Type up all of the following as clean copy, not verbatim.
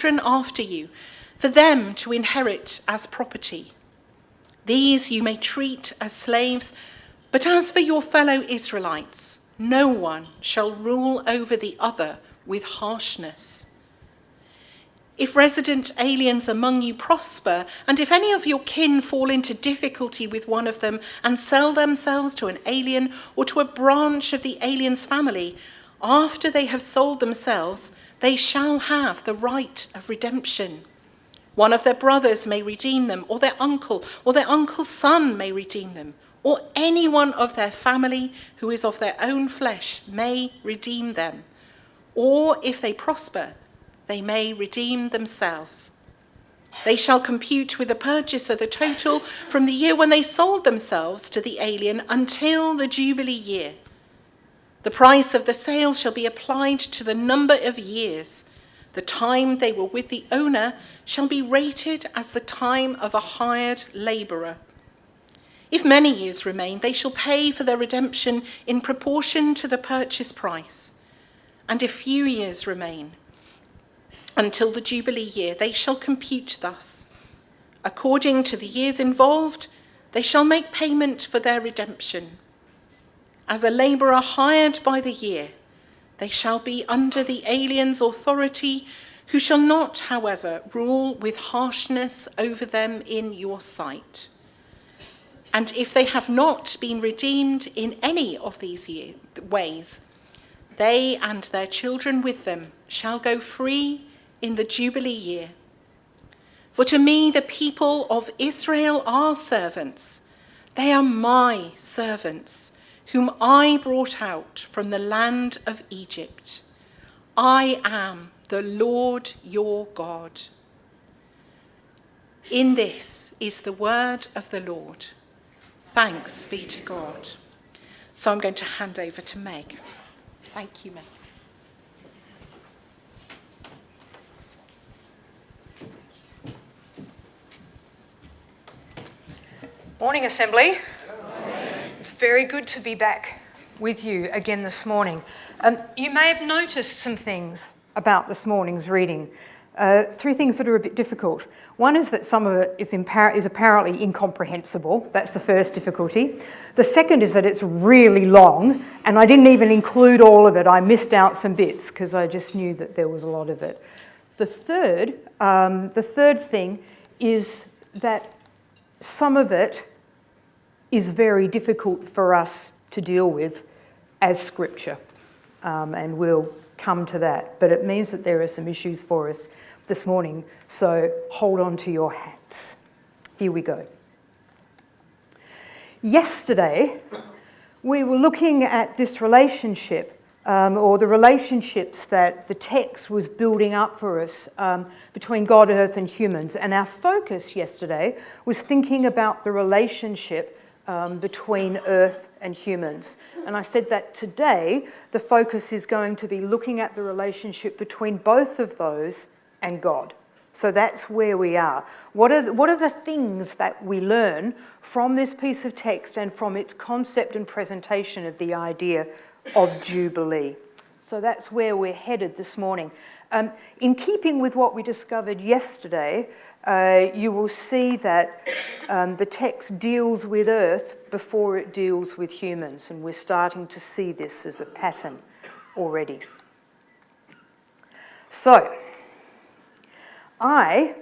children after you, for them to inherit as property. These you may treat as slaves, but as for your fellow Israelites, no one shall rule over the other with harshness. If resident aliens among you prosper, and if any of your kin fall into difficulty with one of them and sell themselves to an alien or to a branch of the alien's family, after they have sold themselves, they shall have the right of redemption. One of their brothers may redeem them, or their uncle's son may redeem them, or anyone of their family who is of their own flesh may redeem them. Or if they prosper, they may redeem themselves. They shall compute with the purchaser the total from the year when they sold themselves to the alien until the Jubilee year. The price of the sale shall be applied to the number of years. The time they were with the owner shall be rated as the time of a hired labourer. If many years remain, they shall pay for their redemption in proportion to the purchase price. And if few years remain, until the Jubilee year, they shall compute thus. According to the years involved, they shall make payment for their redemption. As a labourer hired by the year, they shall be under the alien's authority, who shall not, however, rule with harshness over them in your sight. And if they have not been redeemed in any of these ways, they and their children with them shall go free in the Jubilee year. For to me the people of Israel are servants. They are my servants, whom I brought out from the land of Egypt. I am the Lord your God. In this is the word of the Lord. Thanks be to God. So I'm going to hand over to Meg. Thank you, Meg. Morning, Assembly. It's very good to be back with you again this morning. You may have noticed some things about this morning's reading. Three things that are a bit difficult. One is that some of it is apparently incomprehensible. That's the first difficulty. The second is that it's really long, and I didn't even include all of it. I missed out some bits because I just knew that there was a lot of it. The third thing is that some of it is very difficult for us to deal with as scripture, and we'll come to that. But it means that there are some issues for us this morning, so hold on to your hats. Here we go. Yesterday, we were looking at this relationship, or the relationships that the text was building up for us between God, earth and humans. And our focus yesterday was thinking about the relationship between earth and humans. And I said that today the focus is going to be looking at the relationship between both of those and God. So that's where we are. What are the things that we learn from this piece of text and from its concept and presentation of the idea of Jubilee? So that's where we're headed this morning. In keeping with what we discovered yesterday, you will see that the text deals with earth before it deals with humans, and we're starting to see this as a pattern already. So, I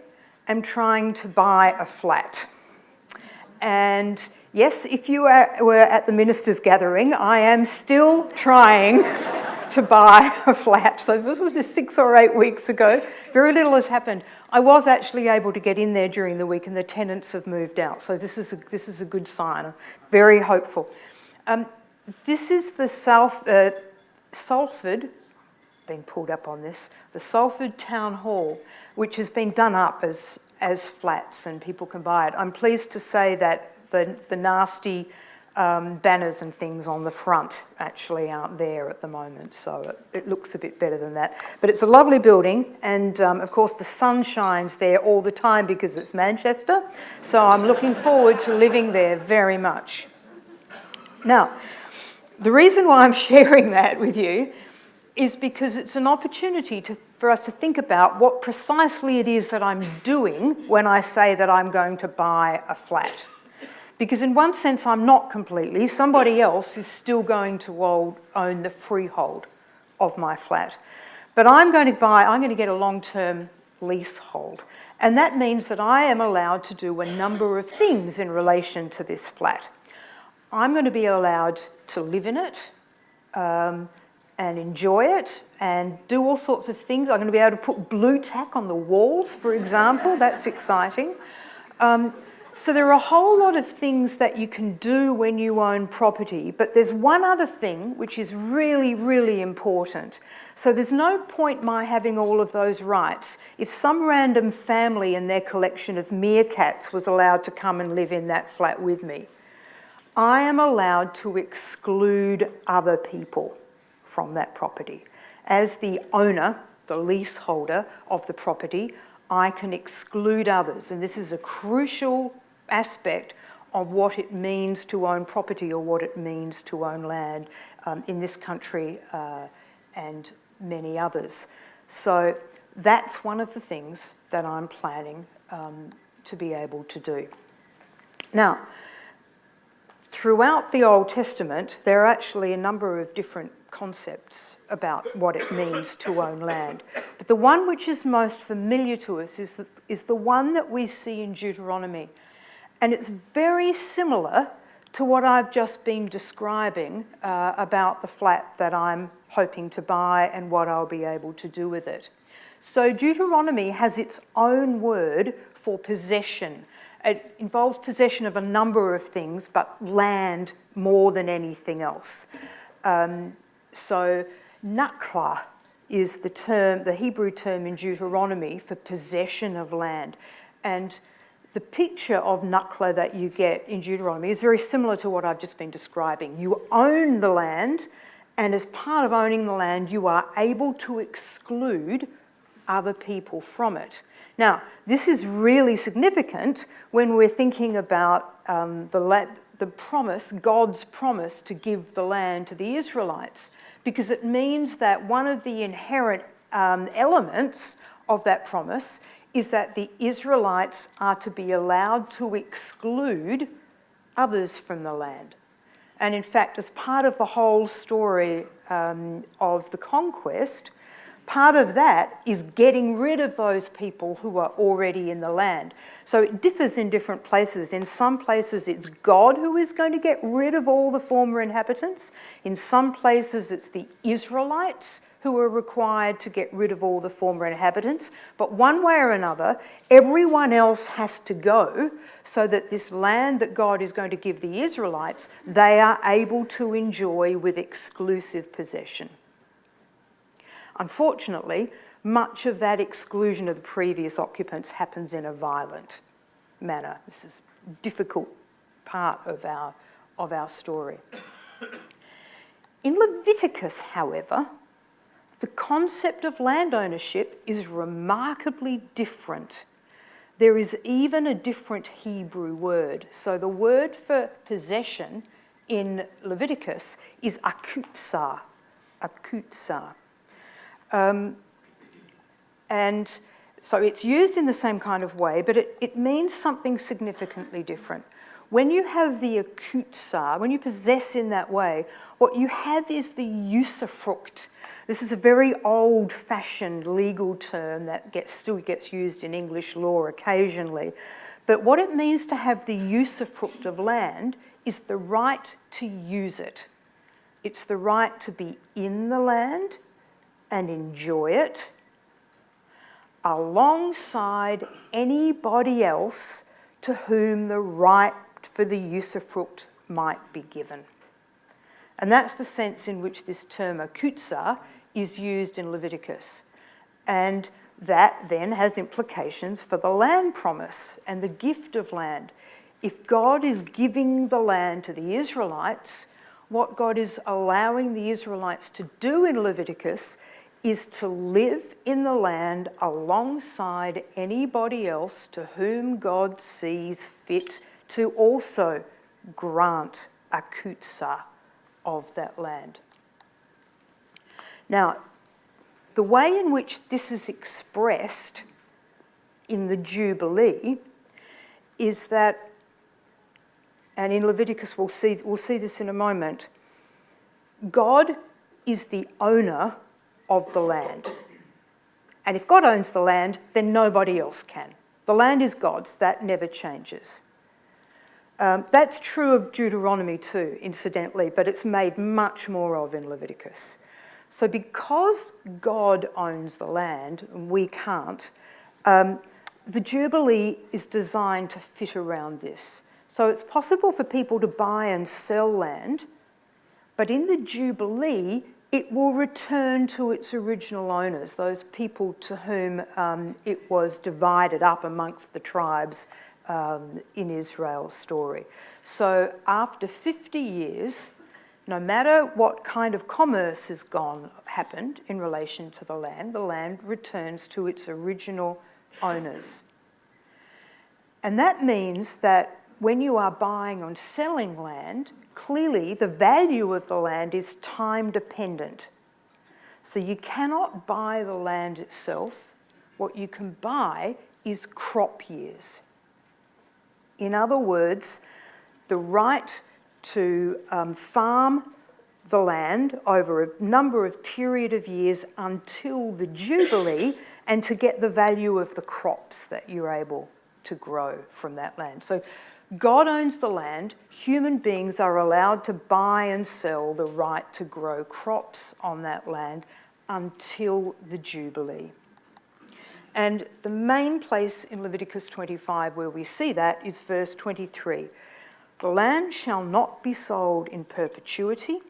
am trying to buy a flat. And yes, if you were at the ministers' gathering, I am still trying to buy a flat. So this was just 6 or 8 weeks ago. Very little has happened. I was actually able to get in there during the week, and the tenants have moved out. So this is a good sign. I'm very hopeful. This is the Salford, being pulled up on this, the Salford Town Hall, which has been done up as flats and people can buy it. I'm pleased to say that the nasty banners and things on the front actually aren't there at the moment, so it looks a bit better than that. But it's a lovely building, and of course the sun shines there all the time because it's Manchester, so I'm looking forward to living there very much. Now, the reason why I'm sharing that with you is because it's an opportunity to for us to think about what precisely it is that I'm doing when I say that I'm going to buy a flat. Because in one sense I'm not completely, somebody else is still going to own the freehold of my flat. But I'm going to get a long-term leasehold. And that means that I am allowed to do a number of things in relation to this flat. I'm going to be allowed to live in it and enjoy it and do all sorts of things. I'm going to be able to put blue tack on the walls, for example. That's exciting. So there are a whole lot of things that you can do when you own property, but there's one other thing which is really, really important. So there's no point my having all of those rights if some random family and their collection of meerkats was allowed to come and live in that flat with me. I am allowed to exclude other people from that property. As the owner, the leaseholder of the property, I can exclude others, and this is a crucial aspect of what it means to own property or what it means to own land in this country and many others. So that's one of the things that I'm planning to be able to do. Now, throughout the Old Testament, there are actually a number of different concepts about what it means to own land. But the one which is most familiar to us is the one that we see in Deuteronomy. And it's very similar to what I've just been describing about the flat that I'm hoping to buy and what I'll be able to do with it. So Deuteronomy has its own word for possession. It involves possession of a number of things, but land more than anything else. So nakla is the Hebrew term in Deuteronomy for possession of land. And the picture of nakla that you get in Deuteronomy is very similar to what I've just been describing. You own the land, and as part of owning the land, you are able to exclude other people from it. Now, this is really significant when we're thinking about the promise, God's promise to give the land to the Israelites, because it means that one of the inherent elements of that promise is that the Israelites are to be allowed to exclude others from the land. And in fact, as part of the whole story of the conquest, part of that is getting rid of those people who are already in the land. So it differs in different places. In some places, it's God who is going to get rid of all the former inhabitants. In some places, it's the Israelites who are required to get rid of all the former inhabitants. But one way or another, everyone else has to go so that this land that God is going to give the Israelites, they are able to enjoy with exclusive possession. Unfortunately, much of that exclusion of the previous occupants happens in a violent manner. This is a difficult part of our story. In Leviticus, however, the concept of land ownership is remarkably different. There is even a different Hebrew word. So the word for possession in Leviticus is akutsah. And so it's used in the same kind of way, but it means something significantly different. When you have the akutsah, when you possess in that way, what you have is the usufruct. This is a very old-fashioned legal term that still gets used in English law occasionally. But what it means to have the usufruct of land is the right to use it. It's the right to be in the land and enjoy it alongside anybody else to whom the right for the usufruct might be given. And that's the sense in which this term akutsah is used in Leviticus. And that then has implications for the land promise and the gift of land. If God is giving the land to the Israelites, what God is allowing the Israelites to do in Leviticus is to live in the land alongside anybody else to whom God sees fit to also grant akutsah of that land. Now, the way in which this is expressed in the Jubilee is that, and in Leviticus we'll see this in a moment, God is the owner of the land. And if God owns the land, then nobody else can. The land is God's, that never changes. That's true of Deuteronomy too, incidentally, but it's made much more of in Leviticus. So because God owns the land, and we can't, the Jubilee is designed to fit around this. So it's possible for people to buy and sell land, but in the Jubilee, it will return to its original owners, those people to whom it was divided up amongst the tribes in Israel's story. So after 50 years, no matter what kind of commerce has happened in relation to the land returns to its original owners. And that means that when you are buying and selling land, clearly the value of the land is time dependent. So you cannot buy the land itself. What you can buy is crop years. In other words, the right to farm the land over a number of period of years until the Jubilee and to get the value of the crops that you're able to grow from that land. So God owns the land. Human beings are allowed to buy and sell the right to grow crops on that land until the Jubilee. And the main place in Leviticus 25 where we see that is verse 23. The land shall not be sold in perpetuity,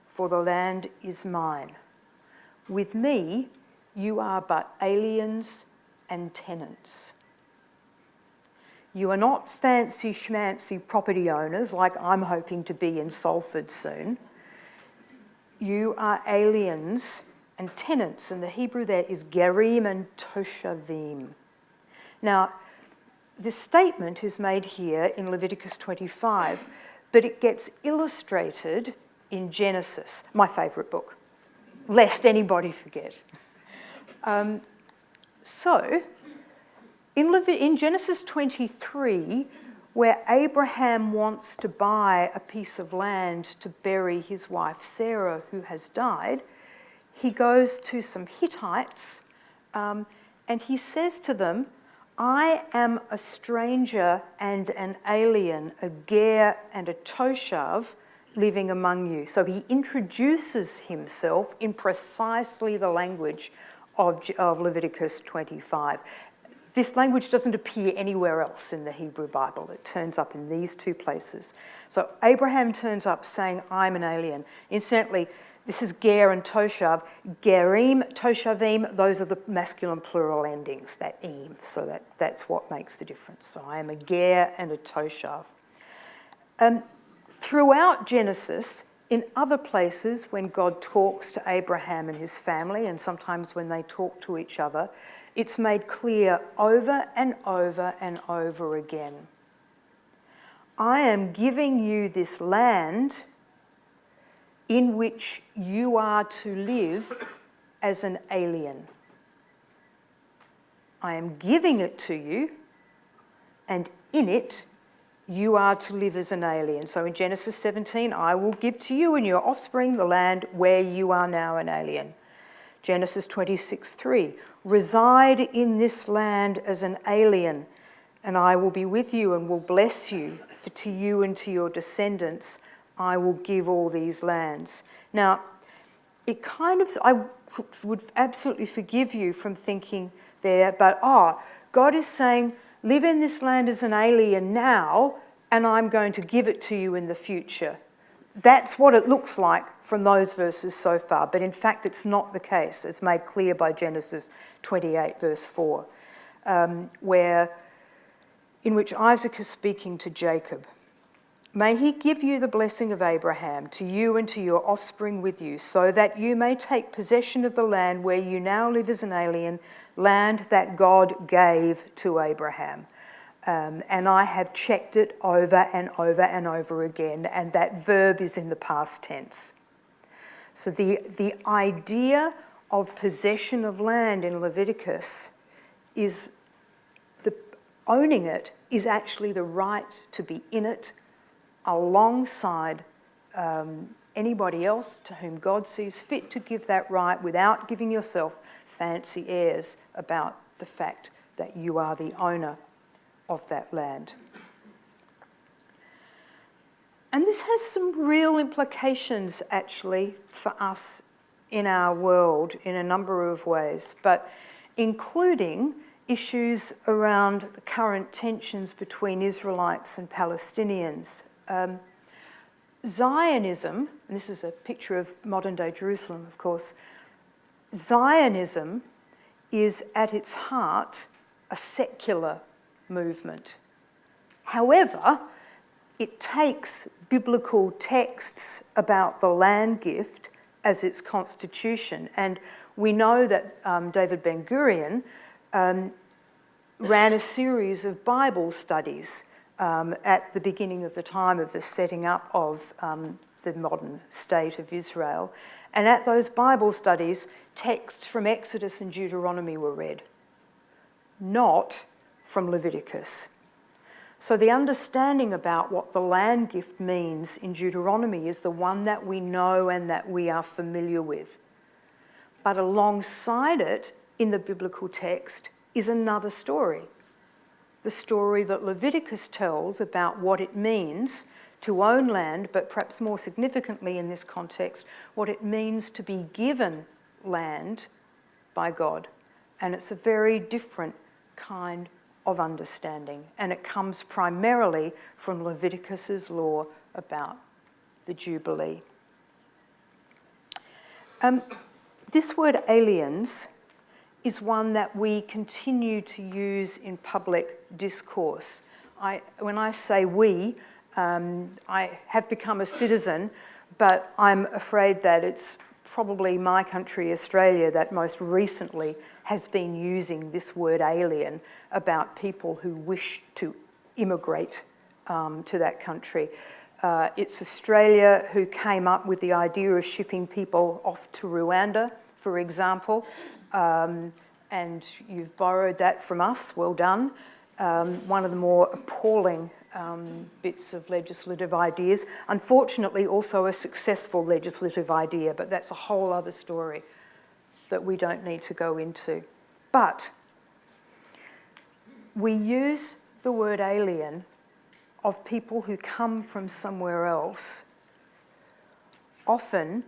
for the land is mine. With me you are but aliens and tenants. You are not fancy schmancy property owners like I'm hoping to be in Salford soon. You are aliens and tenants, and the Hebrew there is gerim and toshavim. Now, this statement is made here in Leviticus 25, but it gets illustrated in Genesis, my favourite book, lest anybody forget. In Genesis 23, where Abraham wants to buy a piece of land to bury his wife Sarah, who has died, he goes to some Hittites and he says to them, I am a stranger and an alien, a ger and a toshav living among you. So he introduces himself in precisely the language of Leviticus 25. This language doesn't appear anywhere else in the Hebrew Bible. It turns up in these two places. So Abraham turns up saying, I'm an alien. Incidentally, this is ger and toshav. Gerim, toshavim, those are the masculine plural endings, that im. So that's what makes the difference. So I am a ger and a toshav. Throughout Genesis, in other places when God talks to Abraham and his family, and sometimes when they talk to each other, it's made clear over and over and over again. I am giving you this land in which you are to live as an alien. I am giving it to you, and in it you are to live as an alien. So in Genesis 17, I will give to you and your offspring the land where you are now an alien. Genesis 26:3, reside in this land as an alien, and I will be with you and will bless you, for to you and to your descendants I will give all these lands. Now, I would absolutely forgive you from thinking there, but God is saying, live in this land as an alien now, and I'm going to give it to you in the future. That's what it looks like from those verses so far, but in fact it's not the case. It's made clear by Genesis 28 verse 4, in which Isaac is speaking to Jacob. May he give you the blessing of Abraham, to you and to your offspring with you, so that you may take possession of the land where you now live as an alien, land that God gave to Abraham. And I have checked it over and over and over again, and that verb is in the past tense. So the idea of possession of land in Leviticus is owning it is actually the right to be in it alongside anybody else to whom God sees fit to give that right without giving yourself fancy airs about the fact that you are the owner of that land. And this has some real implications actually for us in our world in a number of ways, but including issues around the current tensions between Israelites and Palestinians. Zionism, and this is a picture of modern-day Jerusalem, of course, Zionism is at its heart a secular movement. However, it takes biblical texts about the land gift as its constitution, and we know that David Ben-Gurion ran a series of Bible studies at the beginning of the time of the setting up of the modern state of Israel. And at those Bible studies, texts from Exodus and Deuteronomy were read, not from Leviticus. So the understanding about what the land gift means in Deuteronomy is the one that we know and that we are familiar with. But alongside it, in the biblical text, is another story. The story that Leviticus tells about what it means to own land, but perhaps more significantly in this context, what it means to be given land by God. And it's a very different kind of understanding, and it comes primarily from Leviticus's law about the Jubilee. This word aliens is one that we continue to use in public discourse. When I say we, I have become a citizen, but I'm afraid that it's probably my country, Australia, that most recently has been using this word alien about people who wish to immigrate to that country. It's Australia who came up with the idea of shipping people off to Rwanda, for example, and you've borrowed that from us, well done. One of the more appalling bits of legislative ideas. Unfortunately, also a successful legislative idea, but that's a whole other story that we don't need to go into. But we use the word alien of people who come from somewhere else often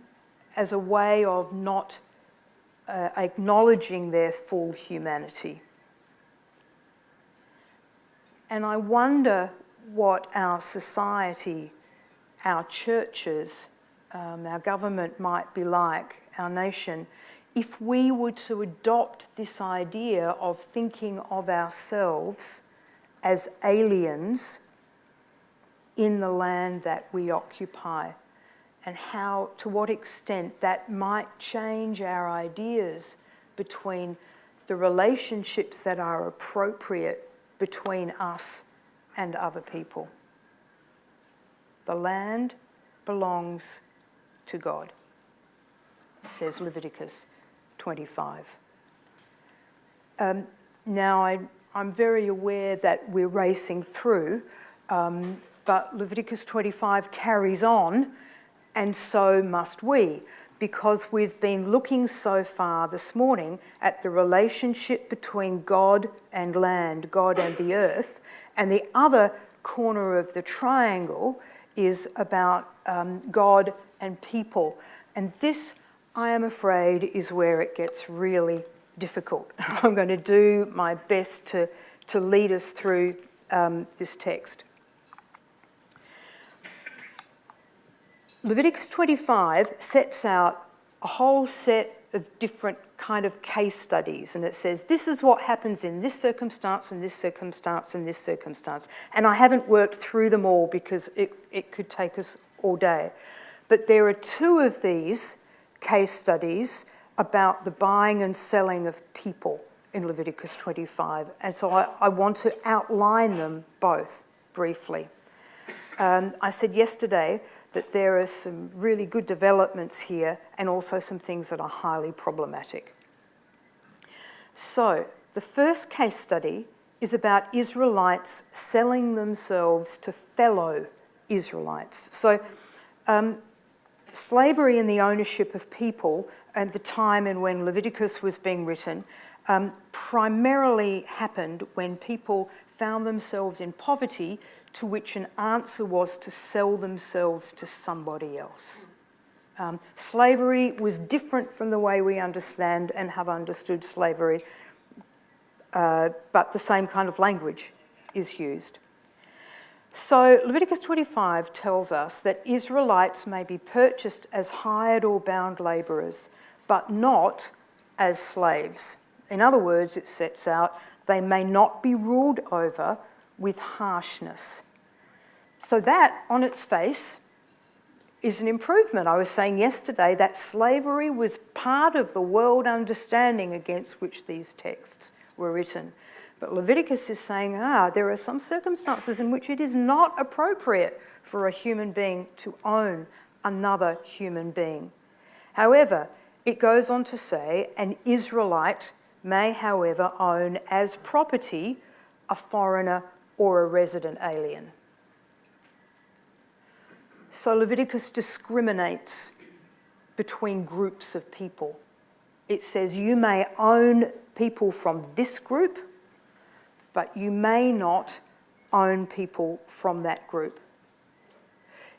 as a way of not acknowledging their full humanity. And I wonder what our society, our churches, our government might be like, our nation, if we were to adopt this idea of thinking of ourselves as aliens in the land that we occupy, and how, to what extent that might change our ideas between the relationships that are appropriate between us and other people. The land belongs to God, says Leviticus 25. Now, I'm very aware that we're racing through, but Leviticus 25 carries on, and so must we, because we've been looking so far this morning at the relationship between God and land, God and the earth, and the other corner of the triangle is about God and people. And this, I am afraid, is where it gets really difficult. I'm going to do my best to lead us through this text. Leviticus 25 sets out a whole set of different kind of case studies, and it says this is what happens in this circumstance and this circumstance and this circumstance. And I haven't worked through them all because it could take us all day. But there are two of these case studies about the buying and selling of people in Leviticus 25, and so I want to outline them both briefly. I said yesterday that there are some really good developments here and also some things that are highly problematic. So, the first case study is about Israelites selling themselves to fellow Israelites. So, slavery and the ownership of people at the time and when Leviticus was being written primarily happened when people found themselves in poverty, to which an answer was to sell themselves to somebody else. Slavery was different from the way we understand and have understood slavery, but the same kind of language is used. So Leviticus 25 tells us that Israelites may be purchased as hired or bound labourers, but not as slaves. In other words, it sets out they may not be ruled over with harshness. So that, on its face, is an improvement. I was saying yesterday that slavery was part of the world understanding against which these texts were written. But Leviticus is saying, there are some circumstances in which it is not appropriate for a human being to own another human being. However, it goes on to say, an Israelite may, however, own as property a foreigner or a resident alien. So Leviticus discriminates between groups of people. It says you may own people from this group, but you may not own people from that group.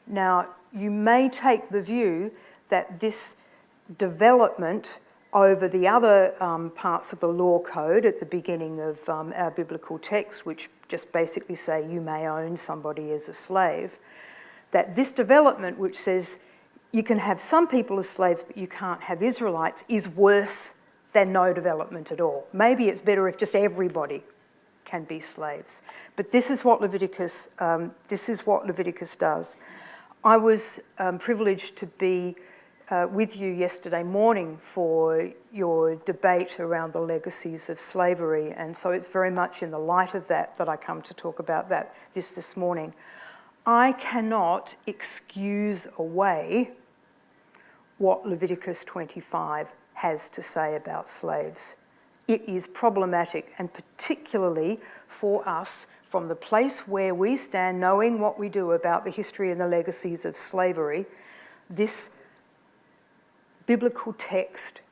Now, you may take the view that this development over the other parts of the law code at the beginning of our biblical text, which just basically say you may own somebody as a slave, that this development which says you can have some people as slaves but you can't have Israelites is worse than no development at all. Maybe it's better if just everybody can be slaves. But this is what Leviticus does. I was privileged to be with you yesterday morning for your debate around the legacies of slavery, and so it's very much in the light of that I come to talk about that this morning. I cannot excuse away what Leviticus 25 has to say about slaves. It is problematic, and particularly for us from the place where we stand, knowing what we do about the history and the legacies of slavery, this biblical text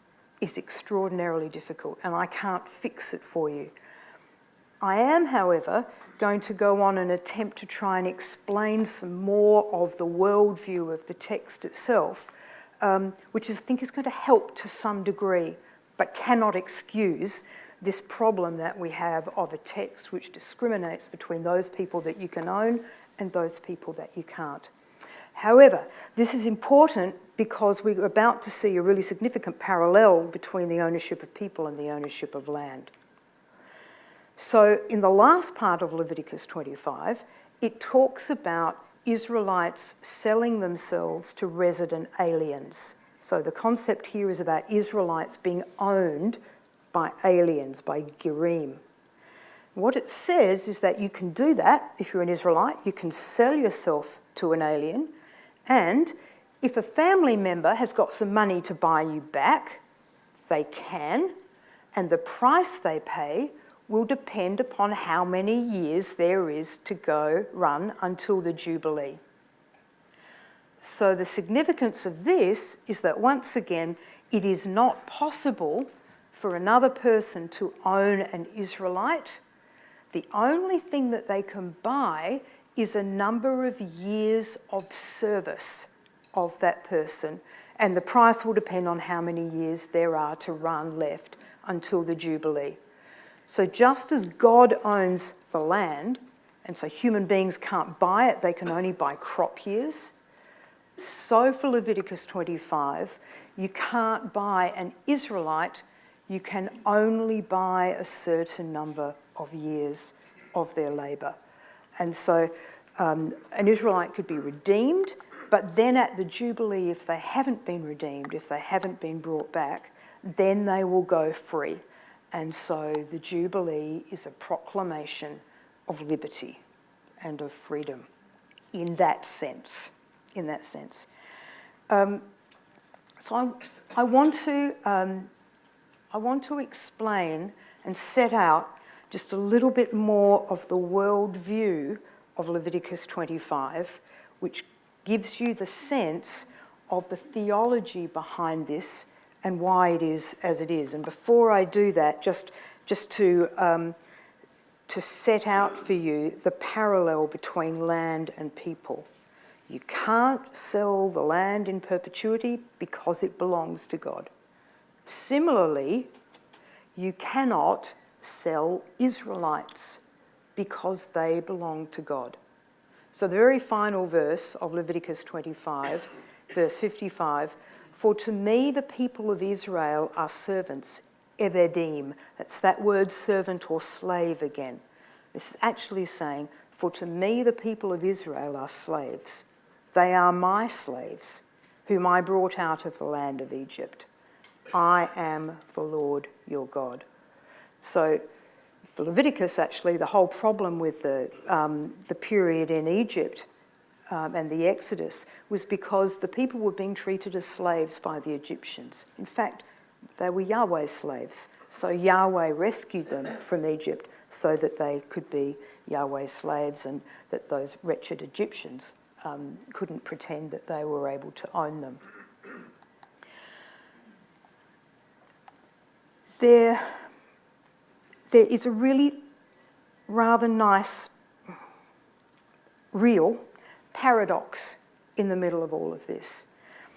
is extraordinarily difficult, and I can't fix it for you. I am, however, going to go on and attempt to try and explain some more of the worldview of the text itself, which I think is going to help to some degree, but cannot excuse this problem that we have of a text which discriminates between those people that you can own and those people that you can't. However, this is important because we're about to see a really significant parallel between the ownership of people and the ownership of land. So in the last part of Leviticus 25, it talks about Israelites selling themselves to resident aliens. So the concept here is about Israelites being owned by aliens, by Gerim. What it says is that you can do that if you're an Israelite. You can sell yourself to an alien, and if a family member has got some money to buy you back, they can, and the price they pay will depend upon how many years there is to go run until the Jubilee. So the significance of this is that once again, it is not possible for another person to own an Israelite. The only thing that they can buy is a number of years of service of that person, and the price will depend on how many years there are to run left until the Jubilee. So just as God owns the land, and so human beings can't buy it, they can only buy crop years, so for Leviticus 25, you can't buy an Israelite, you can only buy a certain number of years of their labour. And so an Israelite could be redeemed, but then at the Jubilee, if they haven't been redeemed, if they haven't been brought back, then they will go free. And so the Jubilee is a proclamation of liberty and of freedom in that sense. in that sense. So I want to explain and set out just a little bit more of the worldview of Leviticus 25, which gives you the sense of the theology behind this and why it is as it is. And before I do that, just to set out for you the parallel between land and people. You can't sell the land in perpetuity because it belongs to God. Similarly, you cannot sell Israelites because they belong to God. So the very final verse of Leviticus 25, verse 55, "For to me the people of Israel are servants, evedim." That's that word servant or slave again. This is actually saying, "For to me the people of Israel are slaves. They are my slaves, whom I brought out of the land of Egypt. I am the Lord your God." So for Leviticus, actually, the whole problem with the period in Egypt and the Exodus was because the people were being treated as slaves by the Egyptians. In fact, they were Yahweh's slaves. So Yahweh rescued them from Egypt so that they could be Yahweh's slaves and that those wretched Egyptians couldn't pretend that they were able to own them. There is a really rather nice, real paradox in the middle of all of this.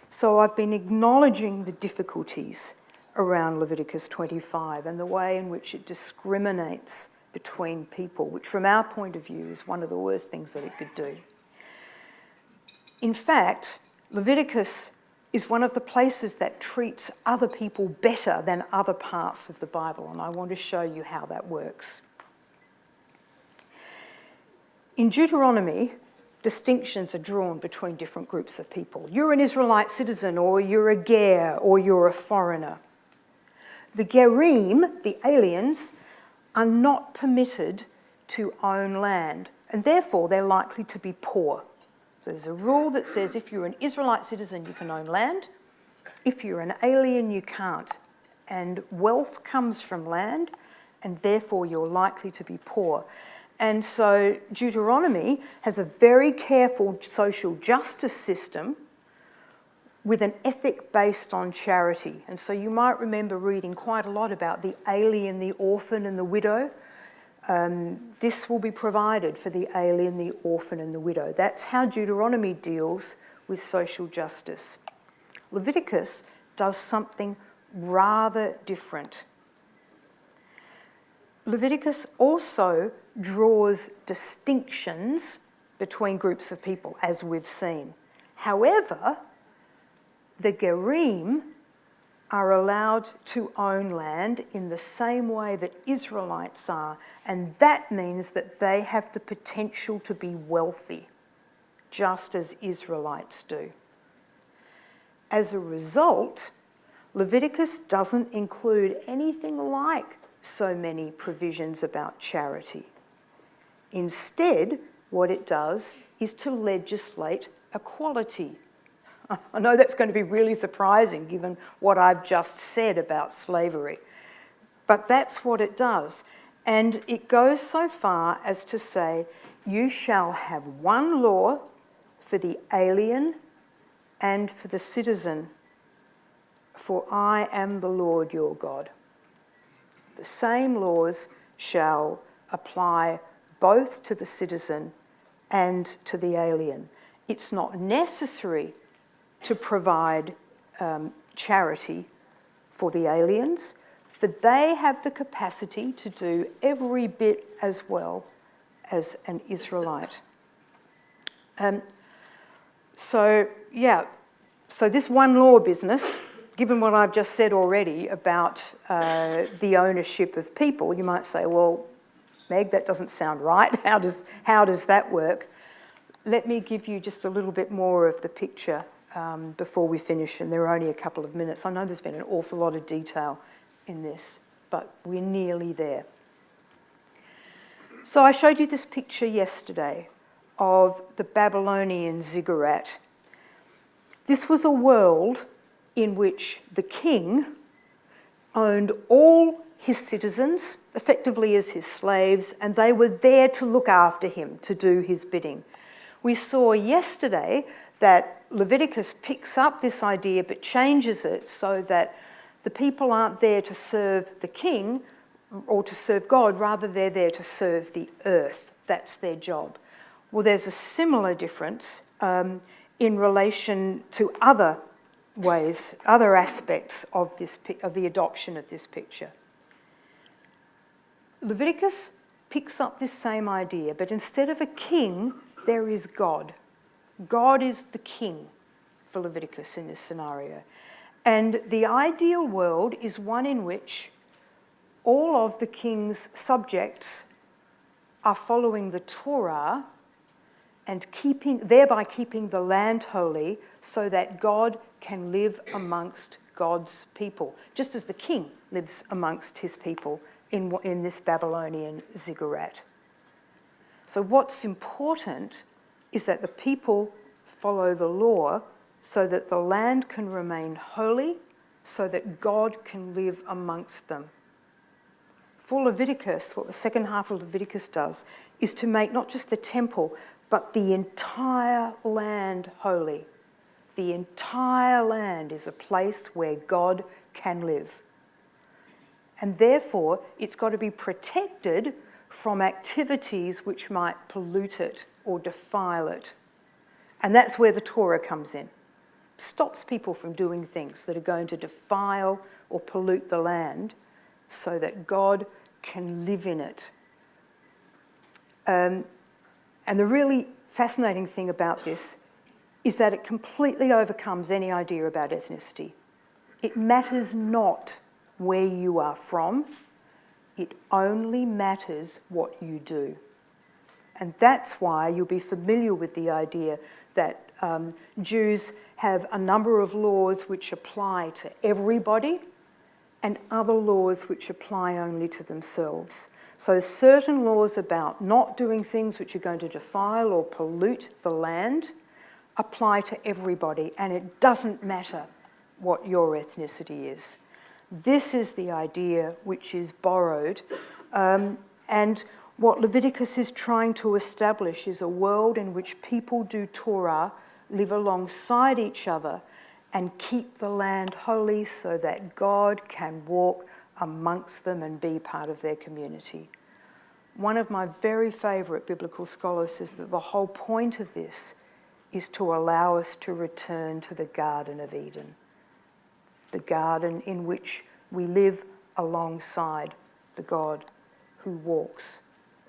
So I've been acknowledging the difficulties around Leviticus 25 and the way in which it discriminates between people, which from our point of view is one of the worst things that it could do. In fact, Leviticus is one of the places that treats other people better than other parts of the Bible, and I want to show you how that works. In Deuteronomy, distinctions are drawn between different groups of people. You're an Israelite citizen, or you're a ger, or you're a foreigner. The gerim, the aliens, are not permitted to own land, and therefore they're likely to be poor. So there's a rule that says if you're an Israelite citizen, you can own land. If you're an alien, you can't. And wealth comes from land, and therefore you're likely to be poor. And so Deuteronomy has a very careful social justice system with an ethic based on charity. And so you might remember reading quite a lot about the alien, the orphan, and the widow. This will be provided for the alien, the orphan, and the widow. That's how Deuteronomy deals with social justice. Leviticus does something rather different. Leviticus also draws distinctions between groups of people, as we've seen. However, the gerim are allowed to own land in the same way that Israelites are, and that means that they have the potential to be wealthy, just as Israelites do. As a result, Leviticus doesn't include anything like so many provisions about charity. Instead, what it does is to legislate equality. I know that's going to be really surprising given what I've just said about slavery, but that's what it does. And it goes so far as to say, you shall have one law for the alien and for the citizen, for I am the Lord your God. The same laws shall apply both to the citizen and to the alien. It's not necessary to provide charity for the aliens, for they have the capacity to do every bit as well as an Israelite. So this one law business, given what I've just said already about the ownership of people, you might say, well, Meg, that doesn't sound right. How does that work? Let me give you just a little bit more of the picture before we finish, and there are only a couple of minutes. I know there's been an awful lot of detail in this, but we're nearly there. So I showed you this picture yesterday of the Babylonian ziggurat, This was a world in which the king owned all his citizens, effectively as his slaves, and they were there to look after him, to do his bidding. We saw yesterday that Leviticus picks up this idea but changes it so that the people aren't there to serve the king or to serve God, rather they're there to serve the earth. That's their job. Well, there's a similar difference in relation to other ways, other aspects of the adoption of this picture. Leviticus picks up this same idea, but instead of a king, there is God. God is the king for Leviticus in this scenario. And the ideal world is one in which all of the king's subjects are following the Torah and thereby keeping the land holy so that God can live amongst God's people, just as the king lives amongst his people in this Babylonian ziggurat. So what's important is that the people follow the law so that the land can remain holy, so that God can live amongst them. For Leviticus, what the second half of Leviticus does is to make not just the temple, but the entire land holy. The entire land is a place where God can live. And therefore, it's got to be protected from activities which might pollute it or defile it. And that's where the Torah comes in. Stops people from doing things that are going to defile or pollute the land so that God can live in it. And the really fascinating thing about this is that it completely overcomes any idea about ethnicity. It matters not where you are from, it only matters what you do. And that's why you'll be familiar with the idea that Jews have a number of laws which apply to everybody and other laws which apply only to themselves. So certain laws about not doing things which are going to defile or pollute the land apply to everybody, and it doesn't matter what your ethnicity is. This is the idea which is borrowed, and what Leviticus is trying to establish is a world in which people do Torah, live alongside each other, and keep the land holy so that God can walk amongst them and be part of their community. One of my very favourite biblical scholars says that the whole point of this is to allow us to return to the Garden of Eden, the garden in which we live alongside the God who walks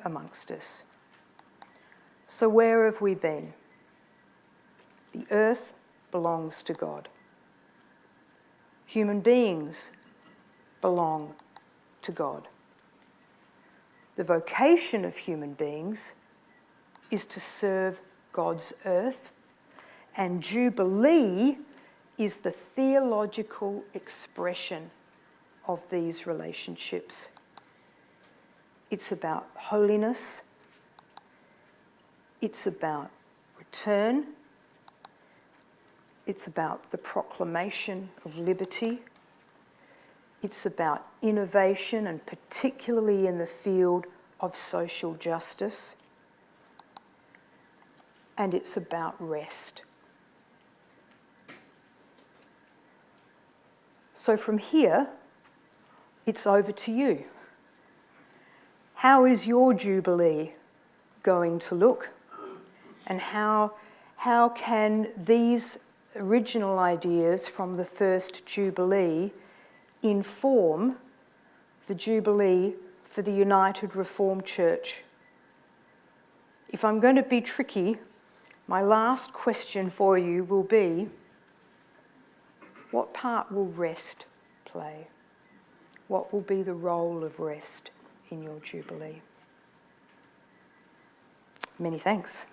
amongst us. So where have we been? The earth belongs to God. Human beings belong to God. The vocation of human beings is to serve God's earth, and Jubilee is the theological expression of these relationships. It's about holiness, it's about return, it's about the proclamation of liberty, it's about innovation, and particularly in the field of social justice, and it's about rest. So from here, it's over to you. How is your Jubilee going to look? And how can these original ideas from the first Jubilee inform the Jubilee for the United Reformed Church? If I'm going to be tricky, my last question for you will be, what part will rest play? What will be the role of rest in your Jubilee? Many thanks.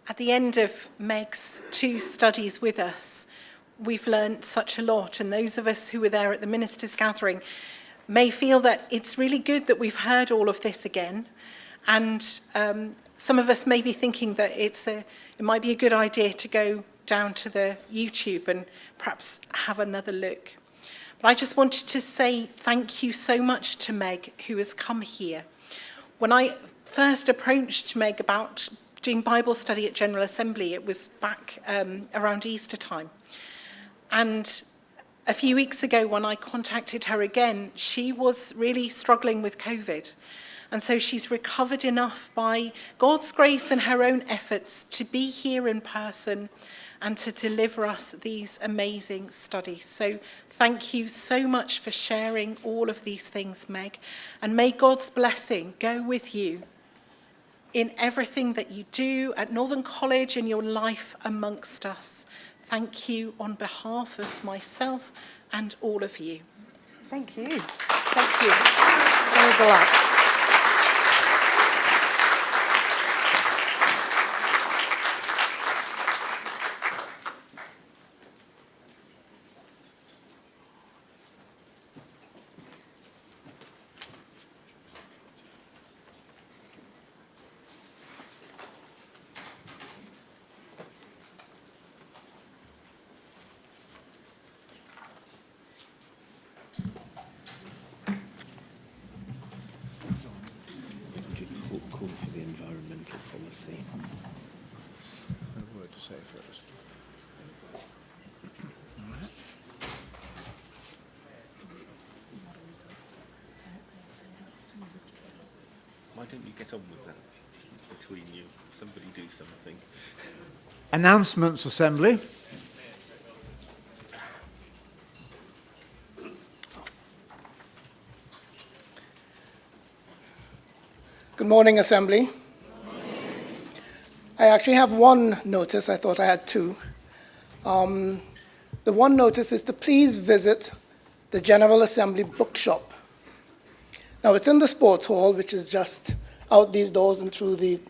At the end of Meg's 2 studies with us, we've learnt such a lot, and those of us who were there at the ministers' gathering may feel that it's really good that we've heard all of this again, and some of us may be thinking that it might be a good idea to go down to the YouTube and perhaps have another look. But I just wanted to say thank you so much to Meg, who has come here. When I first approached Meg about doing Bible study at General Assembly, it was back around Easter time. And a few weeks ago, when I contacted her again, she was really struggling with COVID. And so she's recovered enough by God's grace and her own efforts to be here in person and to deliver us these amazing studies. So thank you so much for sharing all of these things, Meg. And may God's blessing go with you in everything that you do at Northern College and your life amongst us. Thank you on behalf of myself and all of you. Thank you. Thank you. Very good luck. Call for the environmental policy. A word to say first. All right. Why don't you get on with that between you? Somebody do something. Announcements, Assembly. Good morning, Assembly. I actually have one notice. I thought I had two. The one notice is to please visit the General Assembly bookshop. Now, it's in the sports hall, which is just out these doors and through the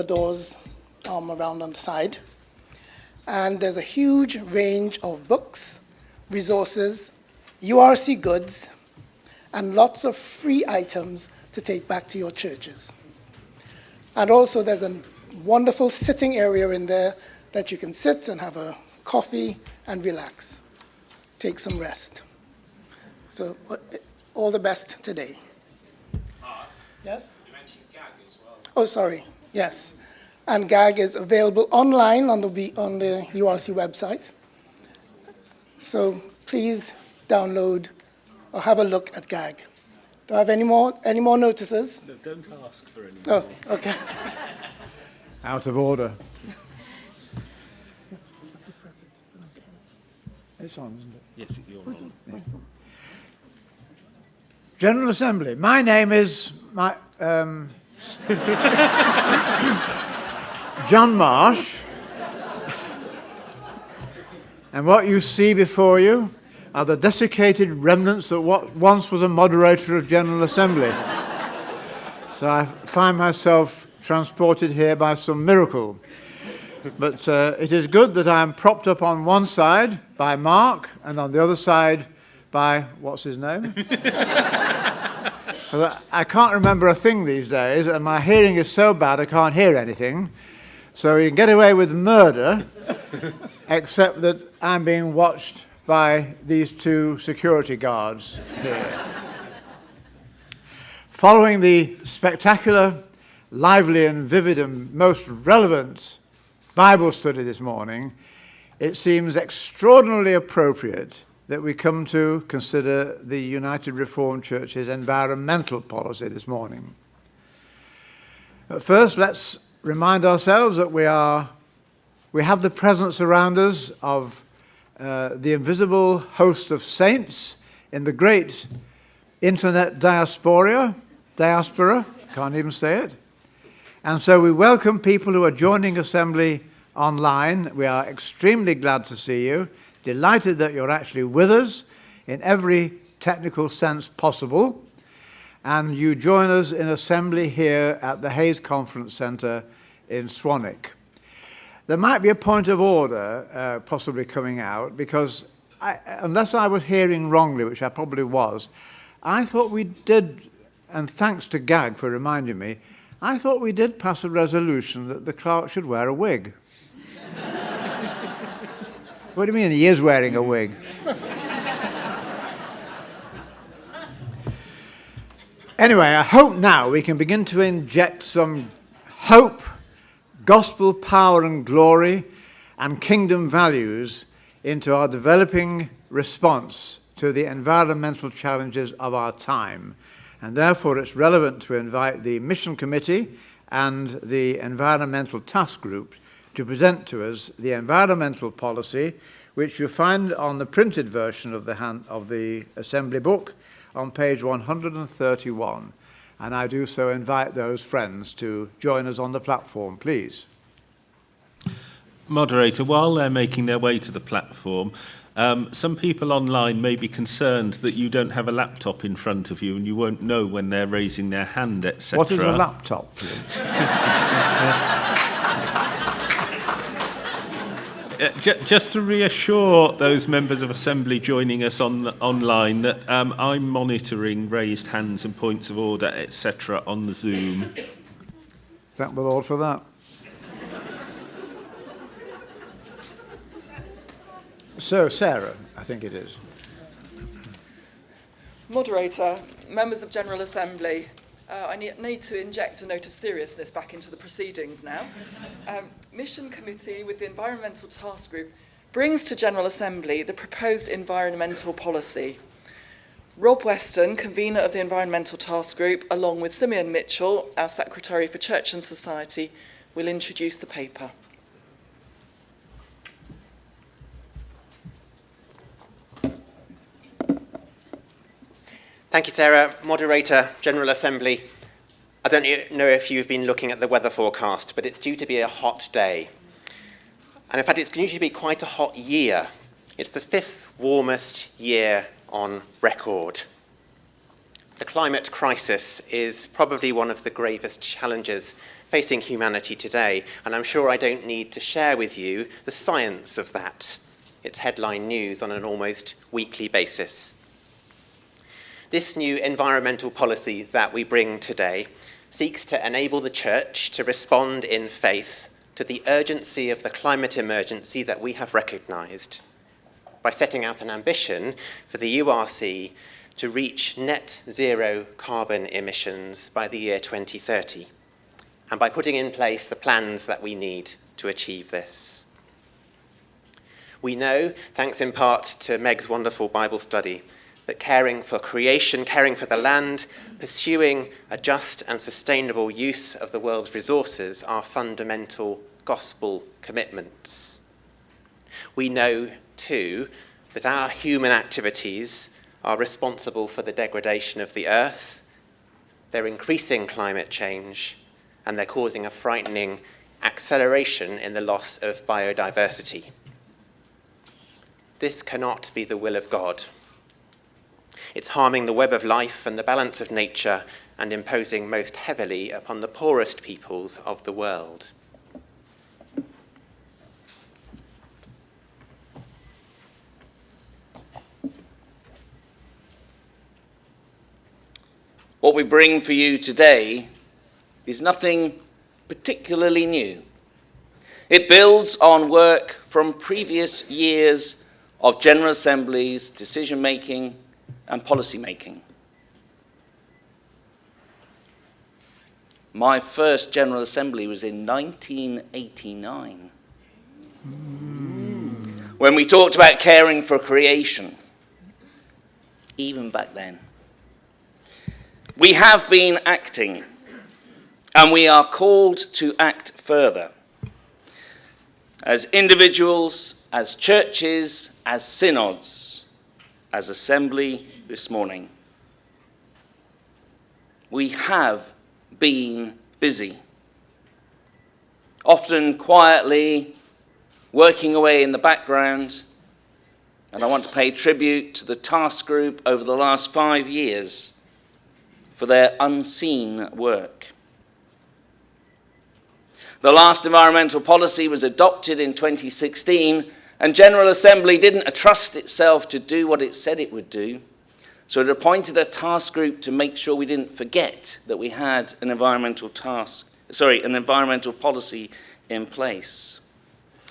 doors around on the side. And there's a huge range of books, resources, URC goods, and lots of free items to take back to your churches. And also there's a wonderful sitting area in there that you can sit and have a coffee and relax. Take some rest. So all the best today. Yes? You mentioned GAG as well. Oh, sorry. Yes. And GAG is available online on the URC website. So please download or have a look at GAG. Do I have any more notices? No, don't ask for any. Oh, okay. Out of order. It's on, isn't it? Yes, you're on. General Assembly. My name is John Marsh. And what you see before you are the desiccated remnants of what once was a moderator of General Assembly. So I find myself transported here by some miracle. But it is good that I am propped up on one side by Mark and on the other side by, what's his name? I can't remember a thing these days, and my hearing is so bad I can't hear anything. So you can get away with murder, except that I'm being watched by these two security guards here. Following the spectacular, lively and vivid and most relevant Bible study this morning, it seems extraordinarily appropriate that we come to consider the United Reformed Church's environmental policy this morning. But first, let's remind ourselves that we have the presence around us of the invisible host of saints in the great internet diaspora, can't even say it. And so we welcome people who are joining Assembly online. We are extremely glad to see you, delighted that you're actually with us in every technical sense possible. And you join us in Assembly here at the Hayes Conference Centre in Swanwick. There might be a point of order possibly coming out, because unless I was hearing wrongly, which I probably was, I thought we did, and thanks to Gag for reminding me, I thought we did pass a resolution that the clerk should wear a wig. What do you mean he is wearing a wig? Anyway, I hope now we can begin to inject some hope, gospel power and glory, and kingdom values into our developing response to the environmental challenges of our time. And therefore it's relevant to invite the Mission Committee and the Environmental Task Group to present to us the environmental policy, which you find on the printed version of the Assembly book on page 131. And I do so invite those friends to join us on the platform, please. Moderator, while they're making their way to the platform, some people online may be concerned that you don't have a laptop in front of you and you won't know when they're raising their hand, etc. What is a laptop, please? Just to reassure those members of Assembly joining us online that I'm monitoring raised hands and points of order, etc. on the Zoom. Thank the Lord for that. So, Sarah, I think it is. Moderator, members of General Assembly, I need to inject a note of seriousness back into the proceedings now. Mission Committee with the Environmental Task Group brings to General Assembly the proposed environmental policy. Rob Weston, convener of the Environmental Task Group, along with Simeon Mitchell, our Secretary for Church and Society, will introduce the paper. Thank you, Sarah. Moderator, General Assembly. I don't know if you've been looking at the weather forecast, but it's due to be a hot day. And in fact, it's going to be quite a hot year. It's the 5th warmest year on record. The climate crisis is probably one of the gravest challenges facing humanity today, and I'm sure I don't need to share with you the science of that. It's headline news on an almost weekly basis. This new environmental policy that we bring today seeks to enable the Church to respond in faith to the urgency of the climate emergency that we have recognised by setting out an ambition for the URC to reach net zero carbon emissions by the year 2030, and by putting in place the plans that we need to achieve this. We know, thanks in part to Meg's wonderful Bible study, that caring for creation, caring for the land, pursuing a just and sustainable use of the world's resources are fundamental gospel commitments. We know, too, that our human activities are responsible for the degradation of the earth, they're increasing climate change, and they're causing a frightening acceleration in the loss of biodiversity. This cannot be the will of God. It's harming the web of life and the balance of nature and imposing most heavily upon the poorest peoples of the world. What we bring for you today is nothing particularly new. It builds on work from previous years of General Assembly's decision-making and policy-making. My first General Assembly was in 1989, when we talked about caring for creation, even back then. We have been acting, and we are called to act further. As individuals, as churches, as synods, as assembly this morning. We have been busy, often quietly working away in the background, and I want to pay tribute to the task group over the last 5 years for their unseen work. The last environmental policy was adopted in 2016, and General Assembly didn't entrust itself to do what it said it would do. So it appointed a task group to make sure we didn't forget that we had an environmental policy in place.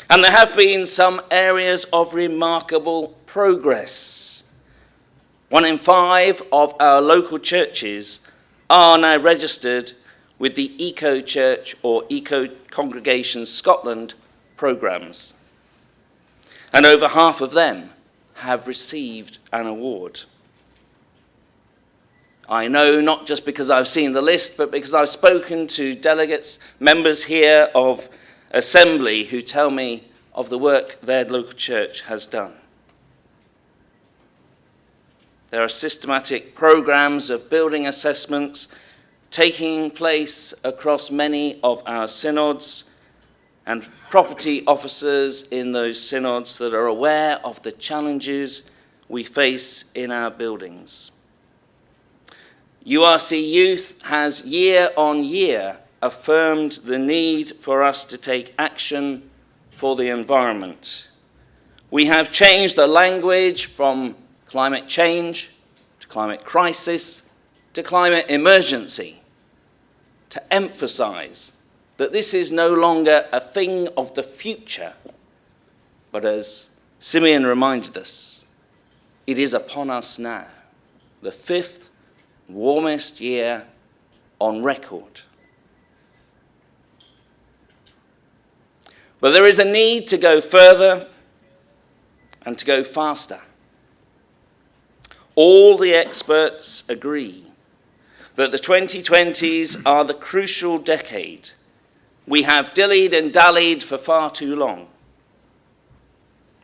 And there have been some areas of remarkable progress. 1 in 5 of our local churches are now registered with the Eco Church or Eco Congregation Scotland programmes. And over half of them have received an award. I know not just because I've seen the list, but because I've spoken to delegates, members here of Assembly, who tell me of the work their local church has done. There are systematic programs of building assessments taking place across many of our synods, and property officers in those synods that are aware of the challenges we face in our buildings. URC Youth has year on year affirmed the need for us to take action for the environment. We have changed the language from climate change to climate crisis to climate emergency to emphasize that this is no longer a thing of the future, but as Simeon reminded us, it is upon us now, the 5th warmest year on record. But there is a need to go further and to go faster. All the experts agree that the 2020s are the crucial decade. We have dillied and dallied for far too long.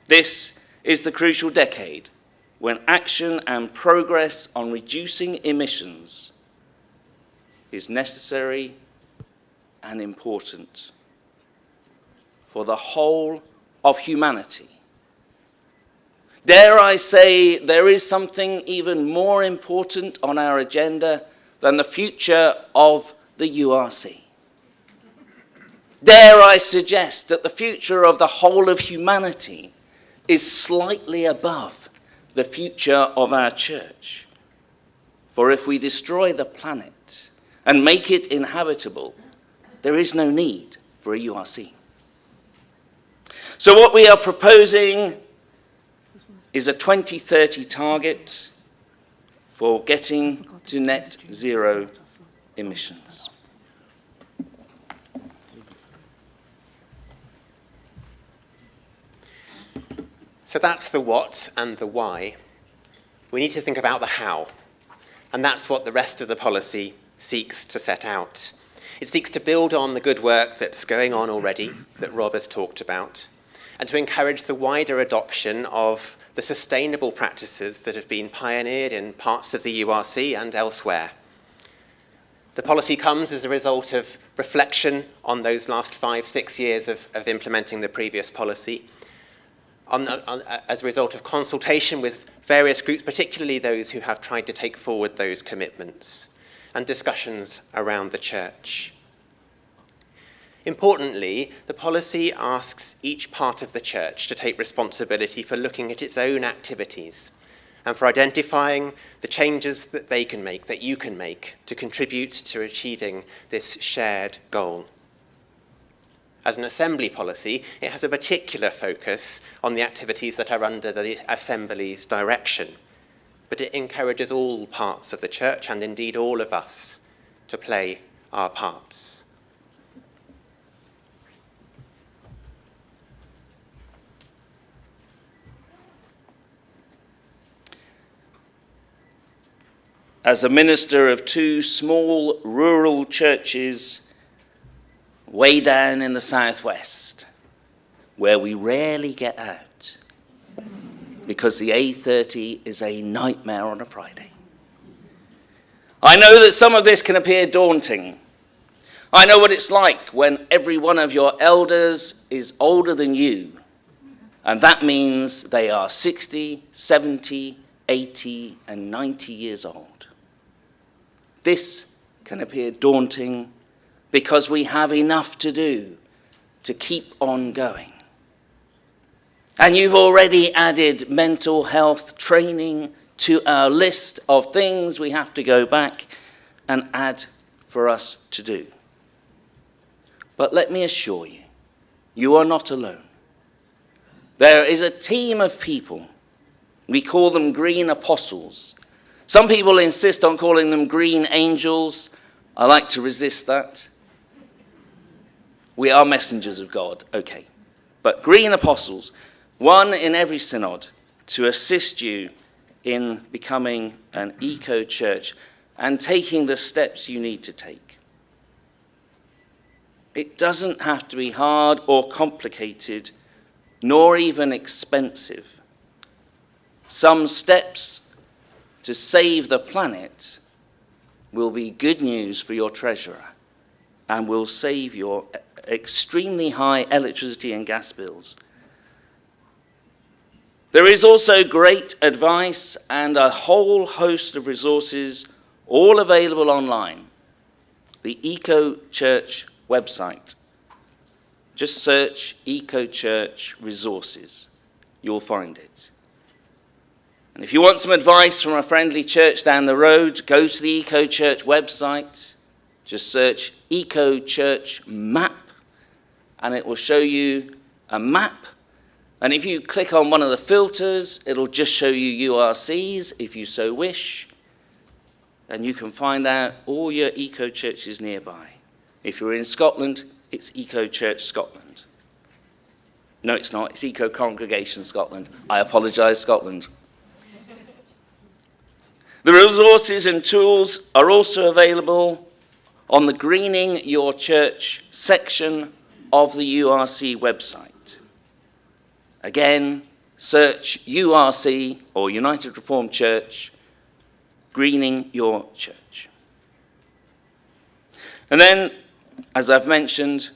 This is the crucial decade when action and progress on reducing emissions is necessary and important for the whole of humanity. Dare I say, there is something even more important on our agenda than the future of the URC. Dare I suggest that the future of the whole of humanity is slightly above the future of our church. For if we destroy the planet and make it inhabitable, there is no need for a URC. So what we are proposing is a 2030 target for getting to net zero emissions. So that's the what and the why. We need to think about the how. And that's what the rest of the policy seeks to set out. It seeks to build on the good work that's going on already, that Rob has talked about, and to encourage the wider adoption of the sustainable practices that have been pioneered in parts of the URC and elsewhere. The policy comes as a result of reflection on those last 5-6 years of implementing the previous policy, as a result of consultation with various groups, particularly those who have tried to take forward those commitments, and discussions around the church. Importantly, the policy asks each part of the church to take responsibility for looking at its own activities and for identifying the changes that they can make, that you can make, to contribute to achieving this shared goal. As an assembly policy, it has a particular focus on the activities that are under the assembly's direction, but it encourages all parts of the church, and indeed all of us, to play our parts. As a minister of 2 small rural churches way down in the southwest, where we rarely get out because the A30 is a nightmare on a Friday. I know that some of this can appear daunting. I know what it's like when every one of your elders is older than you, and that means they are 60, 70, 80, and 90 years old. This can appear daunting because we have enough to do to keep on going. And you've already added mental health training to our list of things we have to go back and add for us to do. But let me assure you, you are not alone. There is a team of people. We call them green apostles. Some people insist on calling them green angels. I like to resist that. We are messengers of God, okay. But green apostles, one in every synod, to assist you in becoming an eco-church and taking the steps you need to take. It doesn't have to be hard or complicated, nor even expensive. Some steps to save the planet will be good news for your treasurer and will save your extremely high electricity and gas bills. There is also great advice and a whole host of resources, all available online. The Eco Church website. Just search Eco Church resources. You'll find it. And if you want some advice from a friendly church down the road, go to the Eco Church website. Just search Eco Church map, and it will show you a map. And if you click on one of the filters, it'll just show you URCs, if you so wish. And you can find out all your eco churches nearby. If you're in Scotland, it's Eco Church Scotland. No, it's not. It's Eco Congregation Scotland. I apologise, Scotland. The resources and tools are also available on the Greening Your Church section of the URC website. Again, search URC or United Reformed Church, Greening Your Church. And then, as I've mentioned,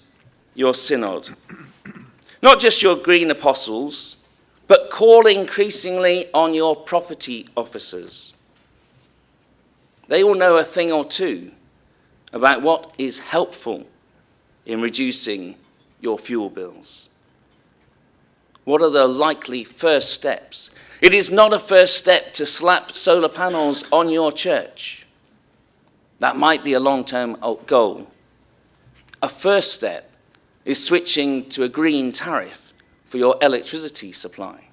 your synod. Not just your green apostles, but call increasingly on your property officers. They will know a thing or two about what is helpful in reducing your fuel bills. What are the likely first steps? It is not a first step to slap solar panels on your church. That might be a long-term goal. A first step is switching to a green tariff for your electricity supply.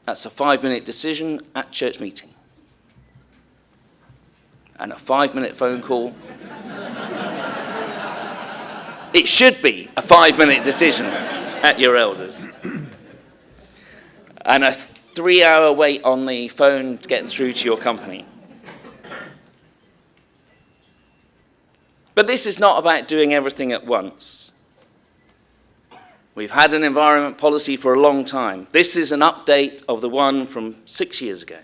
That's a 5-minute decision at church meeting. And a 5-minute phone call. It should be a 5-minute decision at your elders. And a 3-hour wait on the phone getting through to your company. But this is not about doing everything at once. We've had an environment policy for a long time. This is an update of the one from 6 years ago.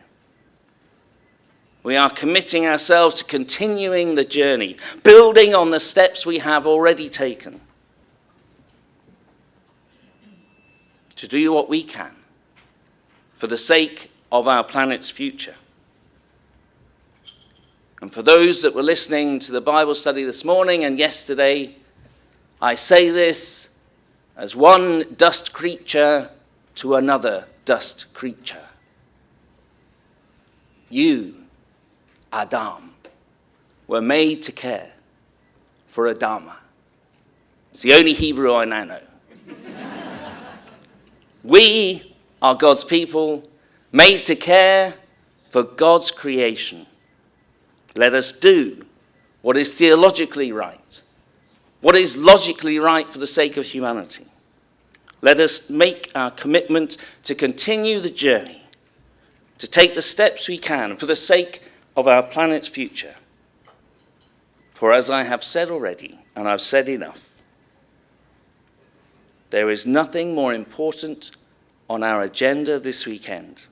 We are committing ourselves to continuing the journey, building on the steps we have already taken, to do what we can for the sake of our planet's future. And for those that were listening to the Bible study this morning and yesterday, I say this as one dust creature to another dust creature. You, Adam, were made to care for Adama. It's the only Hebrew I now know. We are God's people, made to care for God's creation. Let us do what is theologically right, what is logically right for the sake of humanity. Let us make our commitment to continue the journey, to take the steps we can for the sake of our planet's future. For as I have said already, and I've said enough, there is nothing more important on our agenda this weekend.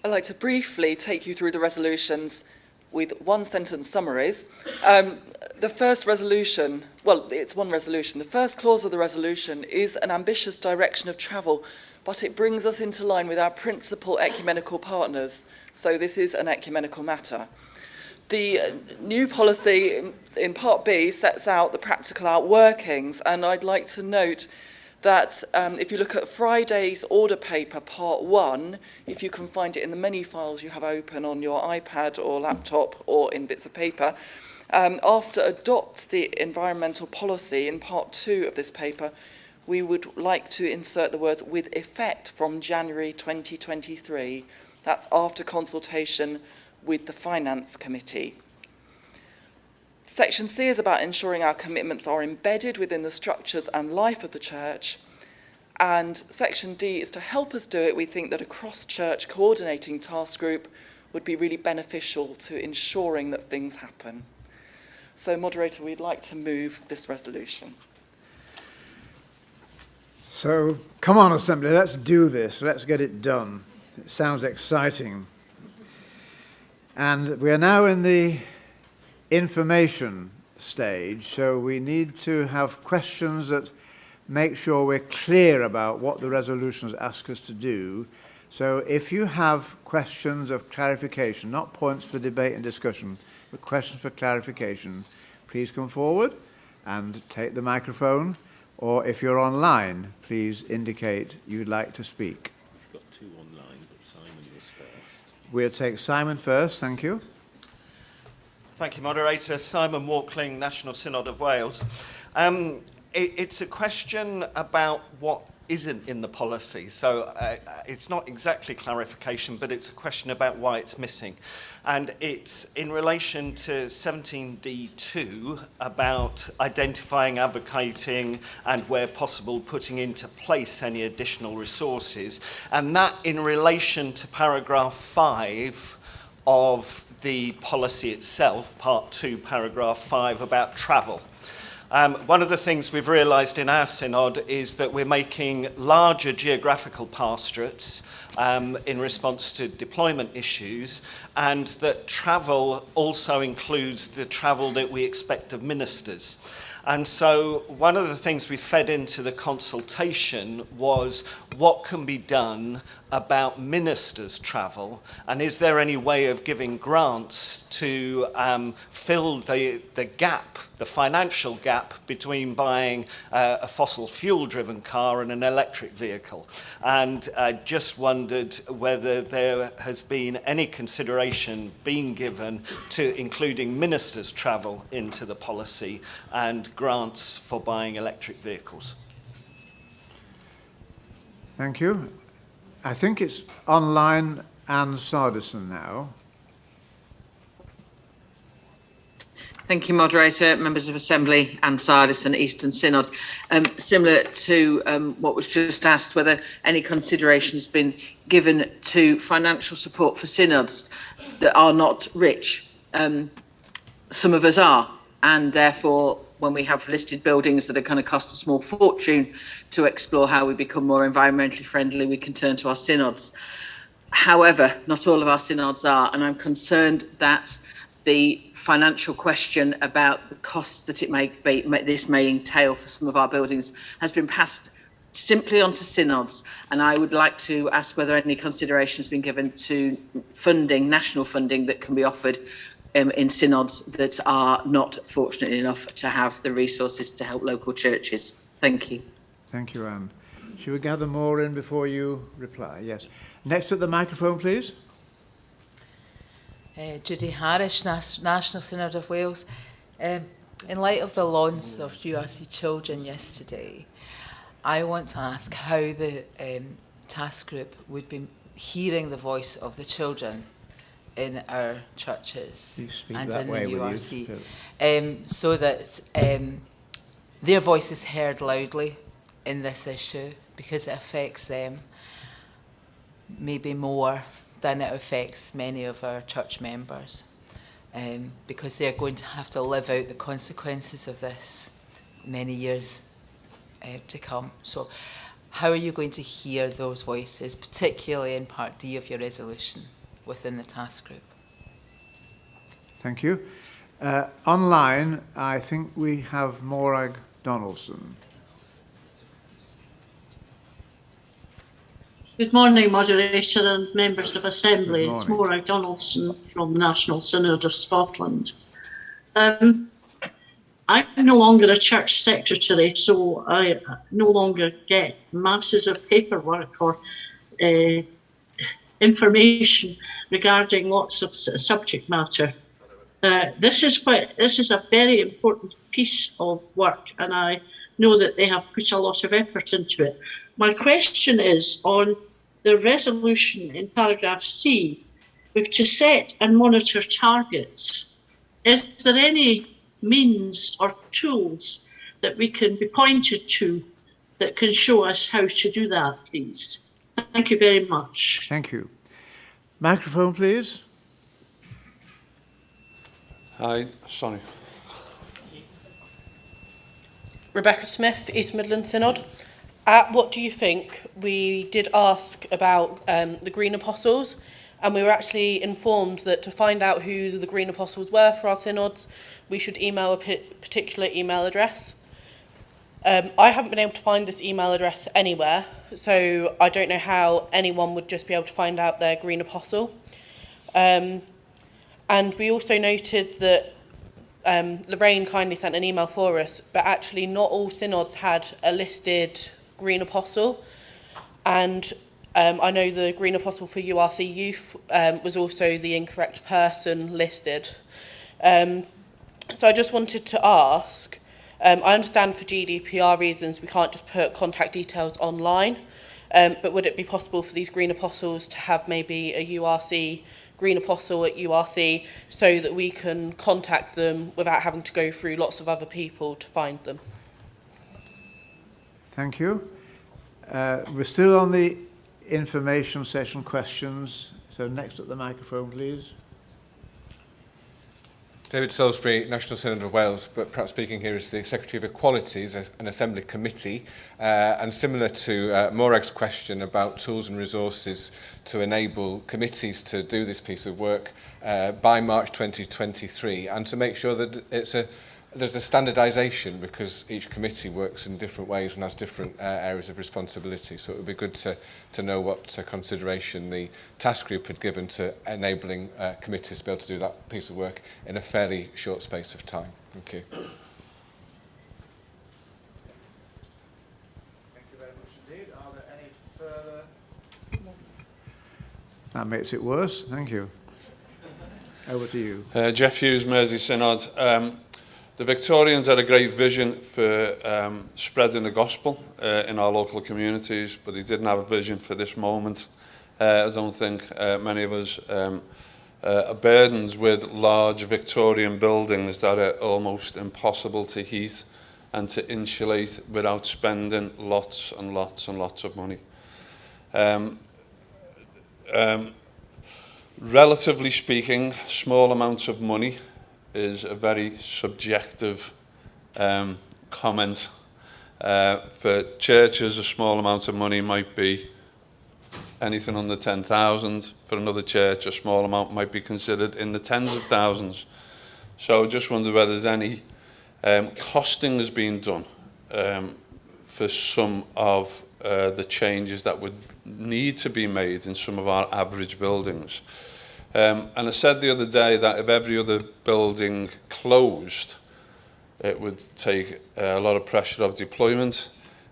I'd like to briefly take you through the resolutions with one-sentence summaries. The first resolution, well, it's one resolution. The first clause of the resolution is an ambitious direction of travel, but it brings us into line with our principal ecumenical partners. So this is an ecumenical matter. The new policy in Part B sets out the practical outworkings, and I'd like to note that if you look at Friday's order paper, Part 1, if you can find it in the many files you have open on your iPad or laptop or in bits of paper, after adopt the environmental policy in Part 2 of this paper, we would like to insert the words with effect from January 2023. That's after consultation with the Finance Committee. Section C is about ensuring our commitments are embedded within the structures and life of the church. And Section D is to help us do it. We think that a cross-church coordinating task group would be really beneficial to ensuring that things happen. So, Moderator, we'd like to move this resolution. So, come on, Assembly, let's do this. Let's get it done. It sounds exciting. And we are now in the information stage, so we need to have questions that make sure we're clear about what the resolutions ask us to do. So if you have questions of clarification, not points for debate and discussion, but questions for clarification, please come forward and take the microphone, or if you're online, please indicate you'd like to speak. We've got two online, but Simon was first. We'll take Simon first, thank you. Thank you, Moderator. Simon Walkling, National Synod of Wales. It's a question about what isn't in the policy. So it's not exactly clarification, but it's a question about why it's missing. And it's in relation to 17D2 about identifying, advocating, and where possible, putting into place any additional resources. And that in relation to paragraph 5 of the policy itself, part 2, paragraph 5, about travel. One of the things we've realised in our synod is that we're making larger geographical pastorates in response to deployment issues, and that travel also includes the travel that we expect of ministers. And so one of the things we fed into the consultation was what can be done about ministers' travel, and is there any way of giving grants to fill the gap, the financial gap between buying a fossil fuel-driven car and an electric vehicle. And I just wondered whether there has been any consideration being given to including ministers' travel into the policy and grants for buying electric vehicles. Thank you. I think it's online and Sardison now. Thank you, Moderator, members of Assembly, and Sardis and Eastern Synod. Similar to what was just asked, whether any consideration has been given to financial support for synods that are not rich. Some of us are, and therefore when we have listed buildings that are going to cost a small fortune to explore how we become more environmentally friendly, we can turn to our synods. However, not all of our synods are, and I'm concerned that the financial question about the costs that this may entail for some of our buildings has been passed simply onto synods, and I would like to ask whether any consideration has been given to funding, national funding, that can be offered in synods that are not fortunate enough to have the resources to help local churches. Thank you. Thank you, Anne. Should we gather more in before you reply? Yes. Next at the microphone, please. Judy Harris, National Synod of Wales. In light of the launch of URC Children yesterday, I want to ask how the task group would be hearing the voice of the children in our churches and in the URC, so that their voice is heard loudly in this issue, because it affects them maybe more than it affects many of our church members, because they're going to have to live out the consequences of this many years to come. So how are you going to hear those voices, particularly in Part D of your resolution within the task group? Thank you. Online, I think we have Morag Donaldson. Good morning, Moderator and members of Assembly. Good It's morning. Maura Donaldson from the National Synod of Scotland. I'm no longer a church secretary, so I no longer get masses of paperwork or information regarding lots of subject matter. This is a very important piece of work, and I know that they have put a lot of effort into it. My question is on the resolution in paragraph C, we've to set and monitor targets. Is there any means or tools that we can be pointed to that can show us how to do that, please? Thank you very much. Thank you. Microphone, please. Hi, sorry. Rebecca Smith, East Midlands Synod. What do you think? We did ask about the Green Apostles, and we were actually informed that to find out who the Green Apostles were for our synods, we should email a particular email address. I haven't been able to find this email address anywhere, so I don't know how anyone would just be able to find out their Green Apostle. And we also noted that Lorraine kindly sent an email for us, but actually not all synods had a listed Green Apostle. And I know the Green Apostle for URC Youth was also the incorrect person listed. So I just wanted to ask, I understand for GDPR reasons we can't just put contact details online, but would it be possible for these Green Apostles to have maybe a URC Green Apostle at URC so that we can contact them without having to go through lots of other people to find them? Thank you. We're still on the information session questions. So next at the microphone, please. David Salisbury, National Synod of Wales, but perhaps speaking here as the Secretary of Equalities, an Assembly committee, and similar to Morag's question about tools and resources to enable committees to do this piece of work by March 2023, and to make sure that there's a standardisation, because each committee works in different ways and has different areas of responsibility. So it would be good to know what consideration the task group had given to enabling committees to be able to do that piece of work in a fairly short space of time. Thank you. Thank you very much indeed. Are there any further? That makes it worse. Thank you. Over to you. Jeff Hughes, Mersey Synod. The Victorians had a great vision for spreading the gospel in our local communities, but they didn't have a vision for this moment. I don't think many of us are burdened with large Victorian buildings that are almost impossible to heat and to insulate without spending lots and lots and lots of money. Relatively speaking, small amounts of money is a very subjective comment. For churches, a small amount of money might be anything under 10,000. For another church, a small amount might be considered in the tens of thousands. So I just wonder whether there's any costing has been done for some of the changes that would need to be made in some of our average buildings. And I said the other day that if every other building closed, it would take a lot of pressure off deployment.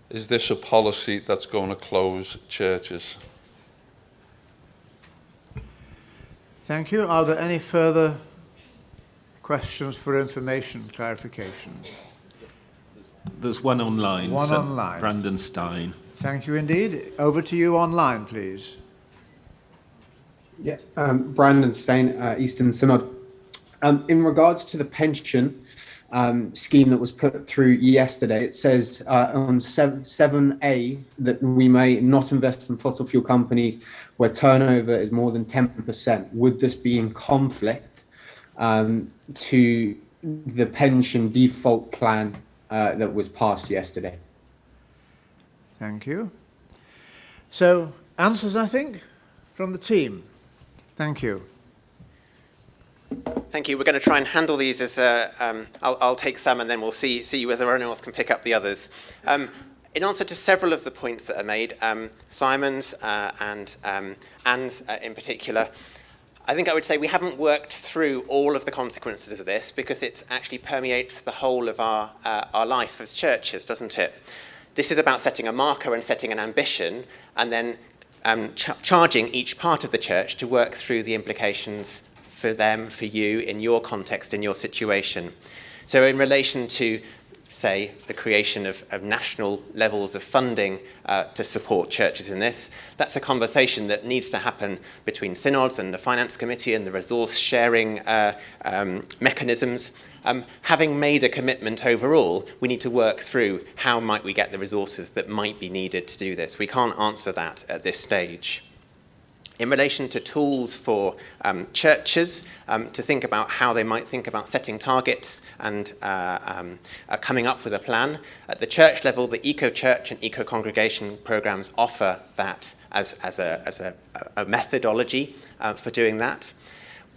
Is this a policy that's going to close churches? Thank you. Are there any further questions for information, clarification? There's one online. One so online. Brandon Stein. Thank you indeed. Over to you online, please. Yeah, Brandon Stein, Eastern Synod. In regards to the pension scheme that was put through yesterday, it says on 7A that we may not invest in fossil fuel companies where turnover is more than 10%. Would this be in conflict to the pension default plan that was passed yesterday? Thank you. So, answers, I think, from the team. Thank you. Thank you. We're going to try and handle these as I'll take some and then we'll see whether anyone else can pick up the others. In answer to several of the points that are made, Simon's and Anne's in particular, I think I would say we haven't worked through all of the consequences of this because it actually permeates the whole of our life as churches, doesn't it? This is about setting a marker and setting an ambition and then charging each part of the church to work through the implications for them, for you, in your context, in your situation. So in relation to, say, the creation of national levels of funding to support churches in this, that's a conversation that needs to happen between synods and the finance committee and the resource sharing mechanisms. Having made a commitment overall, we need to work through how might we get the resources that might be needed to do this. We can't answer that at this stage. In relation to tools for churches, to think about how they might think about setting targets and coming up with a plan. At the church level, the eco-church and eco-congregation programs offer that as a methodology for doing that.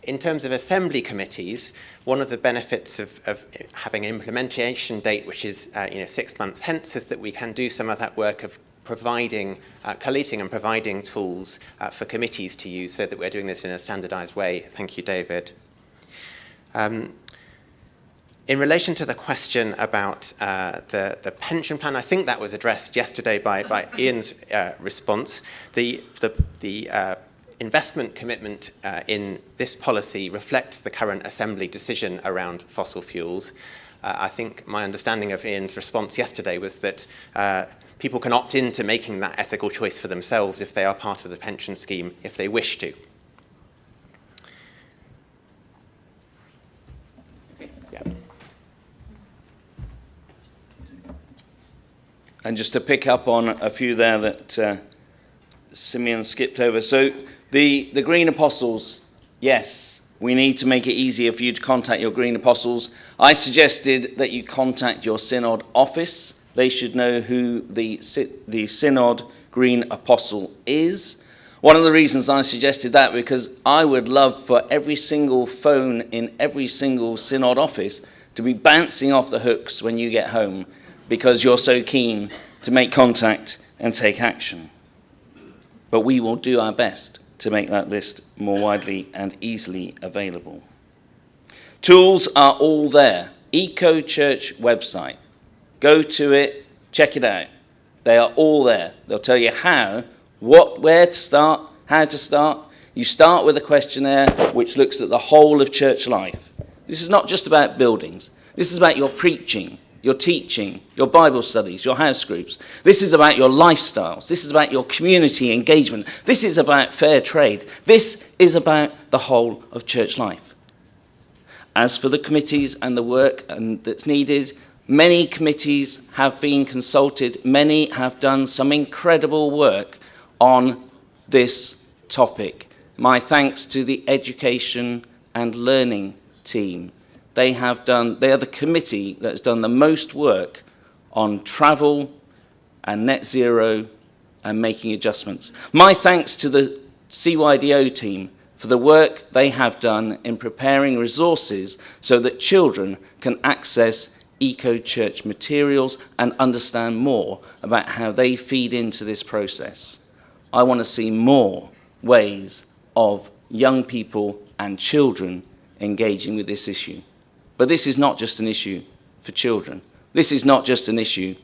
In terms of assembly committees, one of the benefits of having an implementation date, which is 6 months hence, is that we can do some of that work of providing, collating and providing tools for committees to use so that we're doing this in a standardised way. Thank you, David. In relation to the question about the pension plan, I think that was addressed yesterday by Ian's response. The investment commitment in this policy reflects the current Assembly decision around fossil fuels. I think my understanding of Ian's response yesterday was that people can opt into making that ethical choice for themselves if they are part of the pension scheme, if they wish to. Yeah. And just to pick up on a few there that Simeon skipped over. So the Green Apostles, yes, we need to make it easier for you to contact your Green Apostles. I suggested that you contact your Synod office. They should know who the Synod Green Apostle is. One of the reasons I suggested that, because I would love for every single phone in every single Synod office to be bouncing off the hooks when you get home, because you're so keen to make contact and take action. But we will do our best to make that list more widely and easily available. Tools are all there. Eco Church website. Go to it, check it out. They are all there. They'll tell you how, where to start, how to start. You start with a questionnaire which looks at the whole of church life. This is not just about buildings. This is about your preaching, your teaching, your Bible studies, your house groups. This is about your lifestyles. This is about your community engagement. This is about fair trade. This is about the whole of church life. As for the committees and the work that's needed, many committees have been consulted. Many have done some incredible work on this topic. My thanks to the Education and Learning team. They are the committee that has done the most work on travel and net zero and making adjustments. My thanks to the CYDO team for the work they have done in preparing resources so that children can access eco-church materials and understand more about how they feed into this process. I want to see more ways of young people and children engaging with this issue. But this is not just an issue for children. This is not just an issue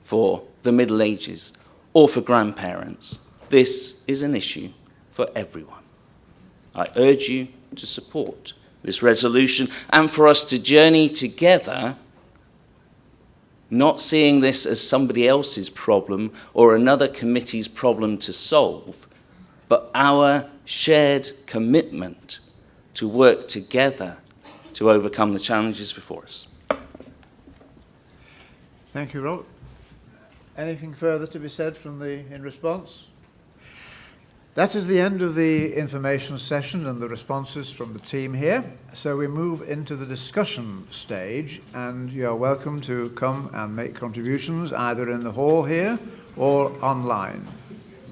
for the Middle Ages or for grandparents. This is an issue for everyone. I urge you to support this resolution and for us to journey together, not seeing this as somebody else's problem or another committee's problem to solve, but our shared commitment to work together to overcome the challenges before us. Thank you, Rob. Anything further to be said in response? That is the end of the information session and the responses from the team here. So we move into the discussion stage, and you are welcome to come and make contributions either in the hall here or online.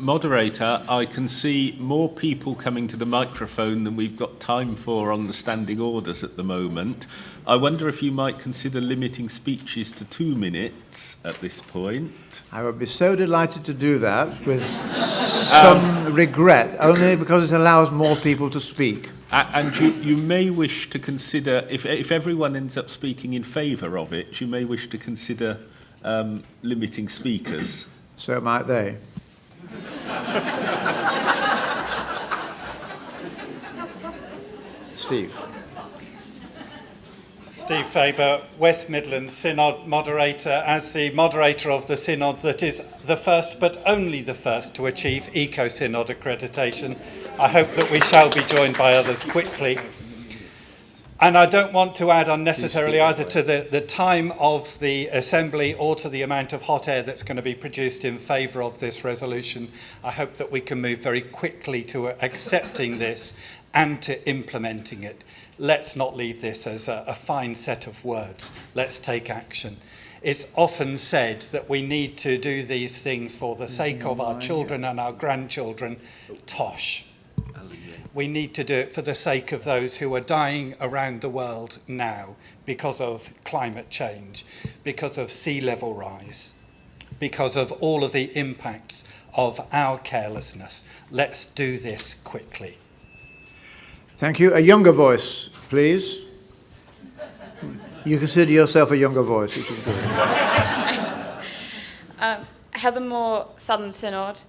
Moderator, I can see more people coming to the microphone than we've got time for on the standing orders at the moment. I wonder if you might consider limiting speeches to 2 minutes at this point. I would be so delighted to do that with some regret, only because it allows more people to speak. And you may wish to consider, if everyone ends up speaking in favour of it, you may wish to consider limiting speakers. So might they. Steve. Steve Faber, West Midlands Synod moderator, as the moderator of the Synod that is the first but only the first to achieve Eco-Synod accreditation. I hope that we shall be joined by others quickly. And I don't want to add unnecessarily either to the time of the Assembly or to the amount of hot air that's going to be produced in favour of this resolution. I hope that we can move very quickly to accepting this and to implementing it. Let's not leave this as a fine set of words. Let's take action. It's often said that we need to do these things for the sake of our children and our grandchildren. Tosh. We need to do it for the sake of those who are dying around the world now because of climate change, because of sea level rise, because of all of the impacts of our carelessness. Let's do this quickly. Thank you. A younger voice, please. You consider yourself a younger voice, which is good. Heather Moore, Southern Synod.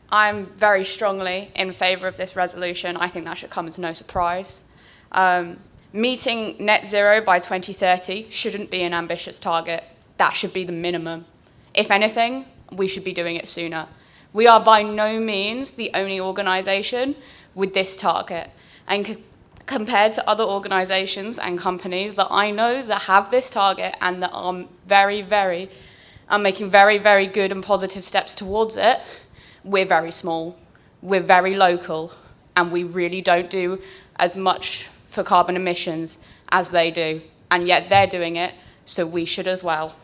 I'm very strongly in favour of this resolution. I think that should come as no surprise. Meeting net zero by 2030 shouldn't be an ambitious target. That should be the minimum. If anything, we should be doing it sooner. We are by no means the only organisation with this target. And compared to other organisations and companies that I know that have this target and that are making very, very good and positive steps towards it, we're very small, we're very local, and we really don't do as much for carbon emissions as they do. And yet they're doing it, so we should as well.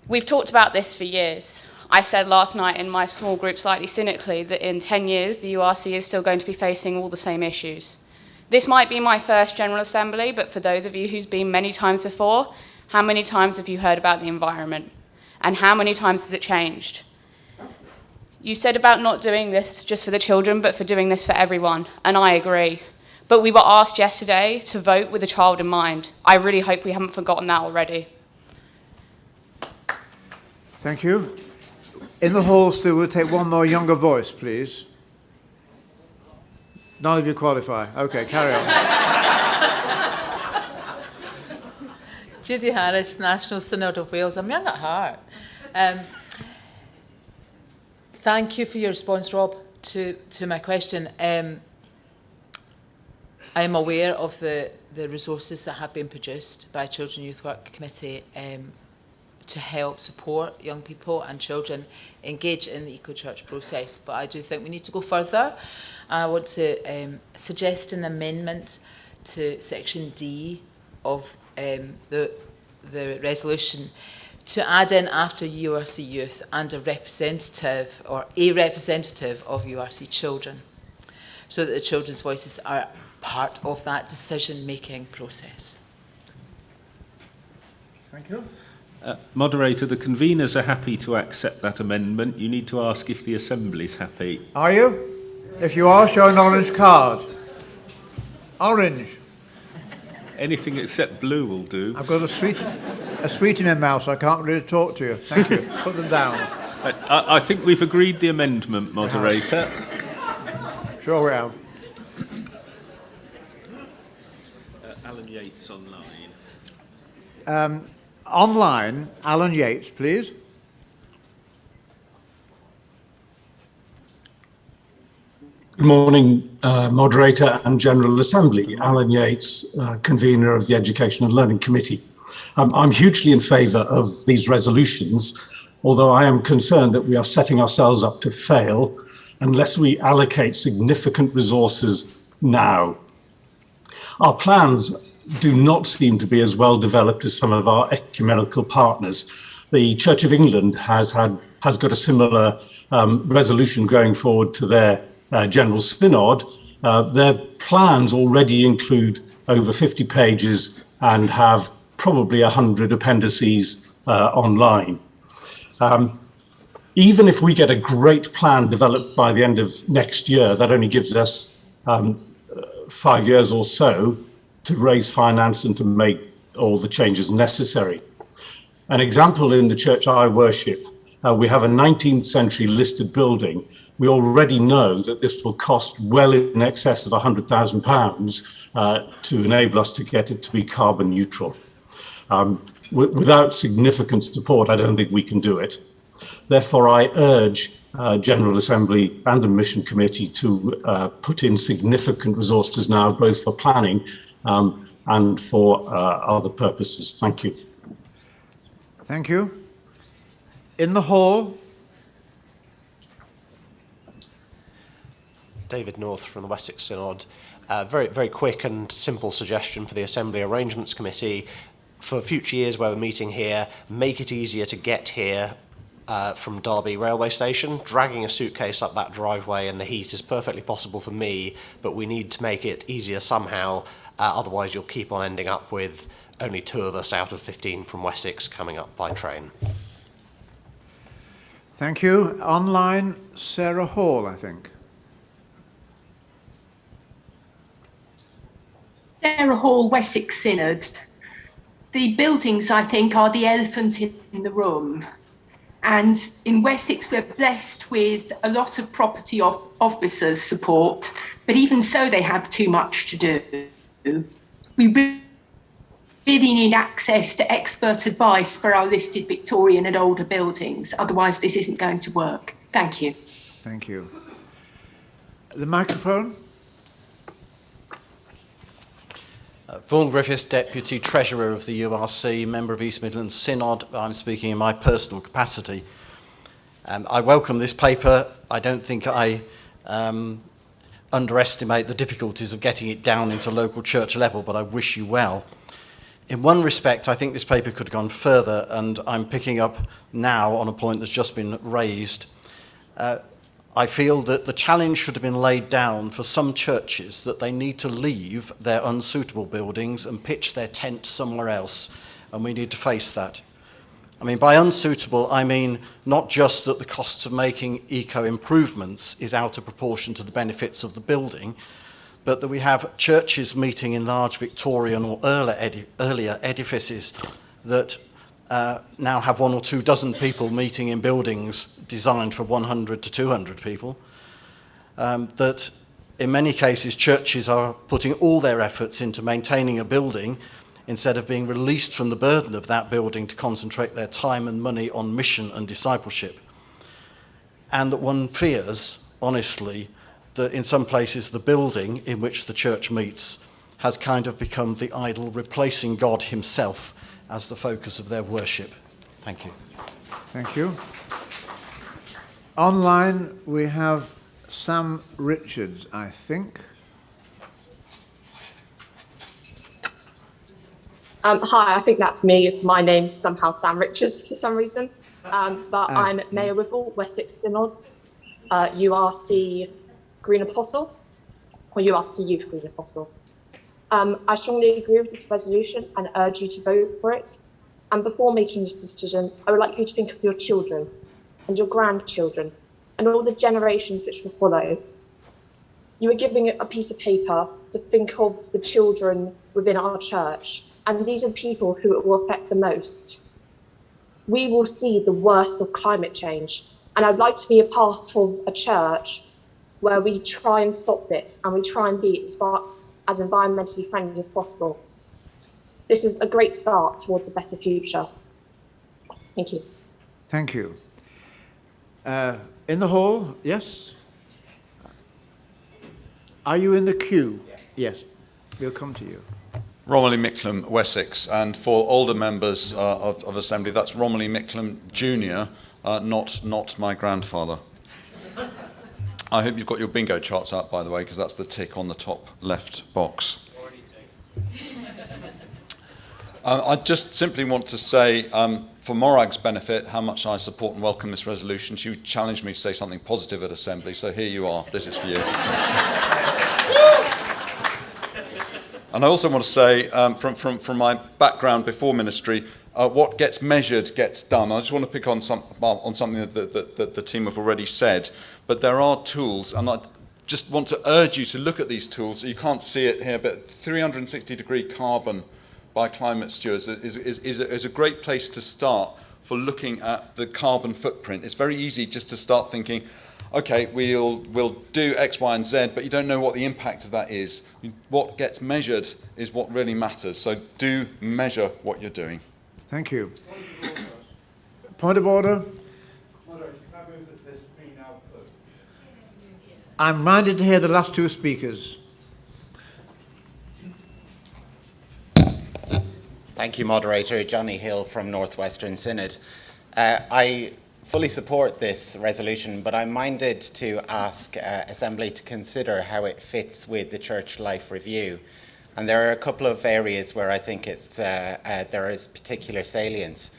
We've talked about this for years. I said last night in my small group, slightly cynically, that in 10 years, the URC is still going to be facing all the same issues. This might be my first General Assembly, but for those of you who's been many times before, how many times have you heard about the environment? And how many times has it changed? You said about not doing this just for the children, but for doing this for everyone, and I agree. But we were asked yesterday to vote with a child in mind. I really hope we haven't forgotten that already. Thank you. In the hall still, we'll take one more younger voice, please. None of you qualify. Okay, carry on. Judy Harris, National Synod of Wales. I'm young at heart. Thank you for your response, Rob, to my question. I am aware of the resources that have been produced by Children Youth Work Committee to help support young people and children engage in the eco-church process, but I do think we need to go further. I want to suggest an amendment to section D of the resolution to add in after URC youth and a representative of URC children, so that the children's voices are part of that decision-making process. Thank you. Moderator, the conveners are happy to accept that amendment. You need to ask if the Assembly's happy. Are you? If you are, show an orange card. Orange. Anything except blue will do. I've got a sweet in my mouth, so I can't really talk to you. Thank you. Put them down. I think we've agreed the amendment, Moderator. Sure we have. Alan Yates online. Online, Alan Yates, please. Good morning, Moderator and General Assembly. Alan Yates, convener of the Education and Learning Committee. I'm hugely in favour of these resolutions, although I am concerned that we are setting ourselves up to fail unless we allocate significant resources now. Our plans do not seem to be as well developed as some of our ecumenical partners. The Church of England has got a similar resolution going forward to their General Synod, their plans already include over 50 pages and have probably 100 appendices online. Even if we get a great plan developed by the end of next year, that only gives us 5 years or so to raise finance and to make all the changes necessary. An example in the church I worship, we have a 19th century listed building. We already know that this will cost well in excess of £100,000 to enable us to get it to be carbon neutral. Without significant support, I don't think we can do it. Therefore, I urge General Assembly and the Mission Committee to put in significant resources now, both for planning and for other purposes. Thank you. Thank you. In the hall. David North from the Wessex Synod. Very quick and simple suggestion for the Assembly Arrangements Committee. For future years where we're meeting here, make it easier to get here from Derby railway station. Dragging a suitcase up that driveway in the heat is perfectly possible for me, but we need to make it easier somehow. Otherwise, you'll keep on ending up with only 2 of us out of 15 from Wessex coming up by train. Thank you. Online, Sarah Hall, I think. Sarah Hall, Wessex Synod. The buildings, I think, are the elephant in the room. And in Wessex, we're blessed with a lot of property officers' support, but even so, they have too much to do. We really need access to expert advice for our listed Victorian and older buildings. Otherwise, this isn't going to work. Thank you. Thank you. The microphone. Vaughan Griffiths, Deputy Treasurer of the URC, member of East Midlands Synod. I'm speaking in my personal capacity. I welcome this paper. I don't think I underestimate the difficulties of getting it down into local church level, but I wish you well. In one respect, I think this paper could have gone further, and I'm picking up now on a point that's just been raised. I feel that the challenge should have been laid down for some churches that they need to leave their unsuitable buildings and pitch their tent somewhere else, and we need to face that. I mean, by unsuitable, I mean not just that the costs of making eco-improvements is out of proportion to the benefits of the building, but that we have churches meeting in large Victorian or earlier edifices that now have 1 or 2 dozen people meeting in buildings designed for 100 to 200 people. That in many cases churches are putting all their efforts into maintaining a building instead of being released from the burden of that building to concentrate their time and money on mission and discipleship. And that one fears, honestly, that in some places the building in which the church meets has kind of become the idol, replacing God himself as the focus of their worship. Thank you. Thank you. Online, we have Sam Richards, I think. Hi, I think that's me. My name's somehow Sam Richards for some reason. But I'm Mayor Whipple, Wessex Synod, URC Green Apostle, or URC Youth Green Apostle. I strongly agree with this resolution and urge you to vote for it. And before making this decision, I would like you to think of your children and your grandchildren and all the generations which will follow. You are giving a piece of paper to think of the children within our church, and these are the people who it will affect the most. We will see the worst of climate change, and I'd like to be a part of a church where we try and stop this and we try and be as environmentally friendly as possible. This is a great start towards a better future. Thank you. Thank you. In the hall, yes? Are you in the queue? Yes. We'll come to you. Romilly Micklem, Wessex, and for older members of Assembly, that's Romilly Micklem Jr., not my grandfather. I hope you've got your bingo charts out, by the way, because that's the tick on the top left box. I just simply want to say for Morag's benefit, how much I support and welcome this resolution. She challenged me to say something positive at Assembly, so here you are. This is for you. And I also want to say, from my background before ministry, what gets measured gets done. I just want to pick on something that the team have already said, but there are tools, and I just want to urge you to look at these tools. You can't see it here, but 360-degree carbon by Climate Stewards is a great place to start for looking at the carbon footprint. It's very easy just to start thinking, okay, we'll do X, Y, and Z, but you don't know what the impact of that is. What gets measured is what really matters. So do measure what you're doing. Thank you. Point of order. I'm minded to hear the last two speakers. Thank you, Moderator. Johnny Hill from Northwestern Synod. I fully support this resolution, but I'm minded to ask Assembly to consider how it fits with the Church Life Review. And there are a couple of areas where I think there is particular salience.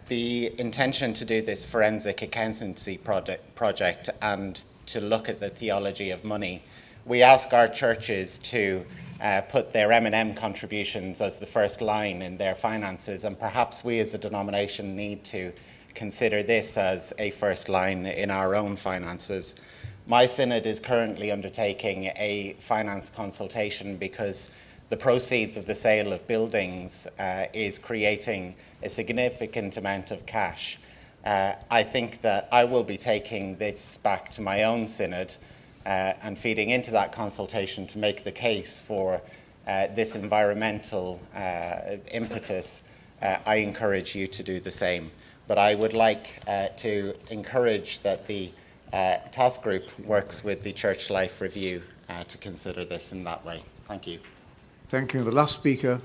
The intention to do this forensic accountancy project and to look at the theology of money. We ask our churches to put their M&M contributions as the first line in their finances, and perhaps we as a denomination need to consider this as a first line in our own finances. My synod is currently undertaking a finance consultation because the proceeds of the sale of buildings is creating a significant amount of cash. I think that I will be taking this back to my own synod and feeding into that consultation to make the case for this environmental impetus. I encourage you to do the same. But I would like to encourage that the task group works with the Church Life Review to consider this in that way. Thank you. Thank you. The last speaker.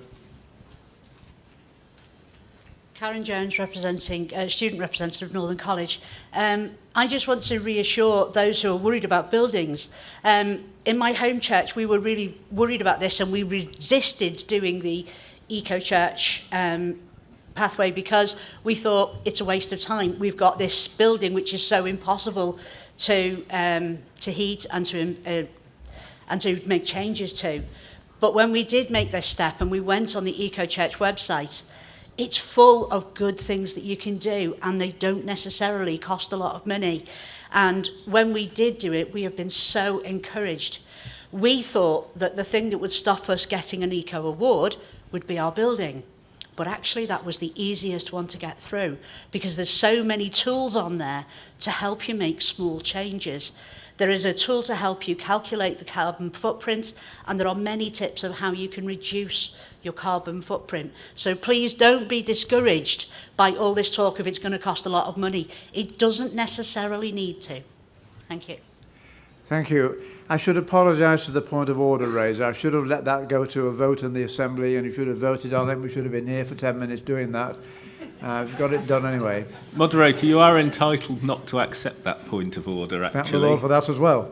Karen Jones, representing student representative of Northern College. I just want to reassure those who are worried about buildings. In my home church, we were really worried about this, and we resisted doing the eco-church pathway because we thought it's a waste of time. We've got this building which is so impossible to heat and to make changes to. But when we did make this step and we went on the eco-church website, it's full of good things that you can do, and they don't necessarily cost a lot of money. And when we did do it, we have been so encouraged. We thought that the thing that would stop us getting an eco award would be our building. But actually that was the easiest one to get through because there's so many tools on there to help you make small changes. There is a tool to help you calculate the carbon footprint, and there are many tips of how you can reduce your carbon footprint. So please don't be discouraged by all this talk of it's going to cost a lot of money. It doesn't necessarily need to. Thank you. Thank you. I should apologise for the point of order raised. I should have let that go to a vote in the Assembly, and you should have voted on it. We should have been here for 10 minutes doing that. We've got it done anyway. Moderator, you are entitled not to accept that point of order, actually. Thank the Lord for that as well.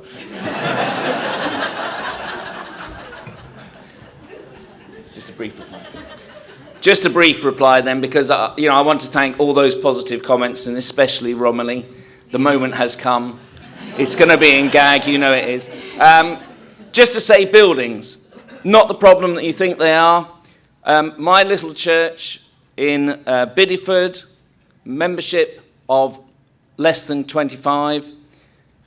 Just a brief reply. Just a brief reply then, because I want to thank all those positive comments, and especially Romilly. The moment has come. It's going to be in gag, you know it is. Just to say, buildings, not the problem that you think they are. My little church in Bideford, membership of less than 25.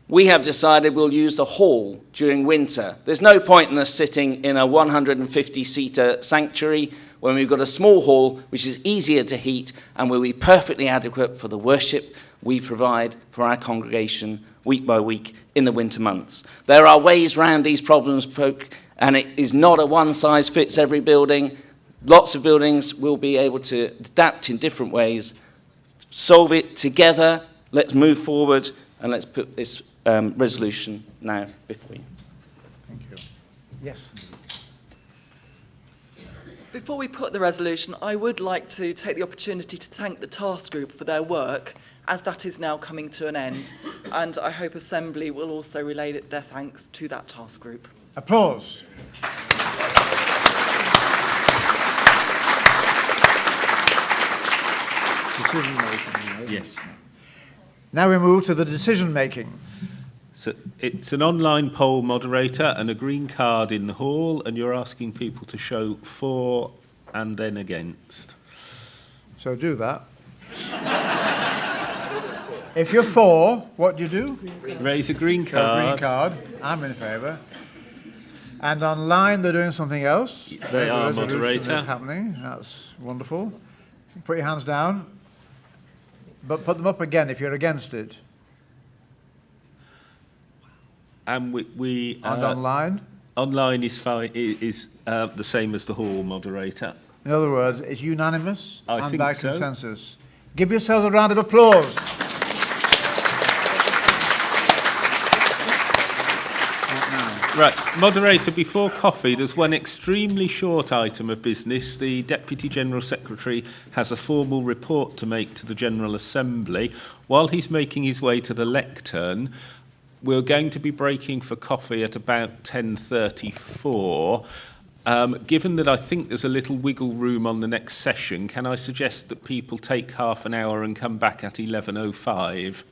We have decided we'll use the hall during winter. There's no point in us sitting in a 150-seater sanctuary when we've got a small hall which is easier to heat and will be perfectly adequate for the worship we provide for our congregation week by week in the winter months. There are ways around these problems, folk, and it is not a one-size-fits-every building. Lots of buildings will be able to adapt in different ways. Solve it together. Let's move forward, and let's put this resolution now before you. Thank you. Yes. Before we put the resolution, I would like to take the opportunity to thank the task group for their work, as that is now coming to an end. And I hope Assembly will also relay their thanks to that task group. Applause. Decision making. Right? Yes. Now we move to the decision making. So it's an online poll, moderator, and a green card in the hall, and you're asking people to show for and then against. So do that. If you're for, what do you do? Raise a green Go card. green card. I'm in favour. And online they're doing something else. They are, The resolution moderator. is happening. That's wonderful. Put your hands down. But put them up again if you're against it. And we And online? Online is fine. Is the same as the hall, moderator. In other words, it's unanimous I and think by so. consensus. Give yourselves a round of applause. Right, moderator, before coffee, there's one extremely short item of business. The Deputy General Secretary has a formal report to make to the General Assembly. While he's making his way to the lectern, we're going to be breaking for coffee at about 10:34. Given that I think there's a little wiggle room on the next session, can I suggest that people take half an hour and come back at 11:05?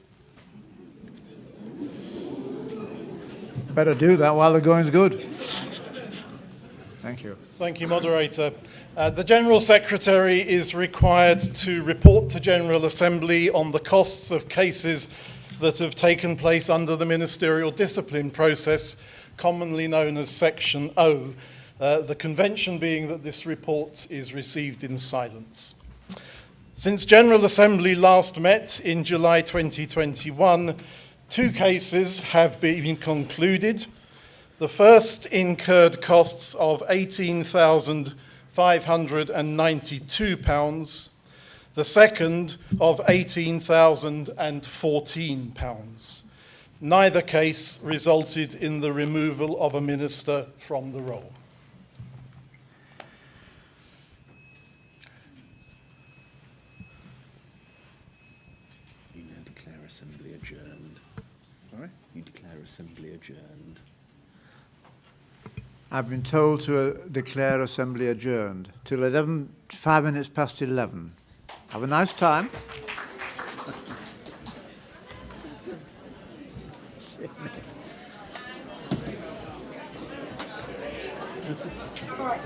Better do that while the going's good. Thank you. Thank you, moderator. The General Secretary is required to report to General Assembly on the costs of cases that have taken place under the ministerial discipline process, commonly known as Section O, the convention being that this report is received in silence. Since General Assembly last met in July 2021, 2 cases have been concluded. The first incurred costs of £18,592, the second of £18,014. Neither case resulted in the removal of a minister from the role. You now declare Assembly adjourned. Sorry? You declare Assembly adjourned. I've been told to declare Assembly adjourned till 5 minutes past 11. Have a nice time. All right.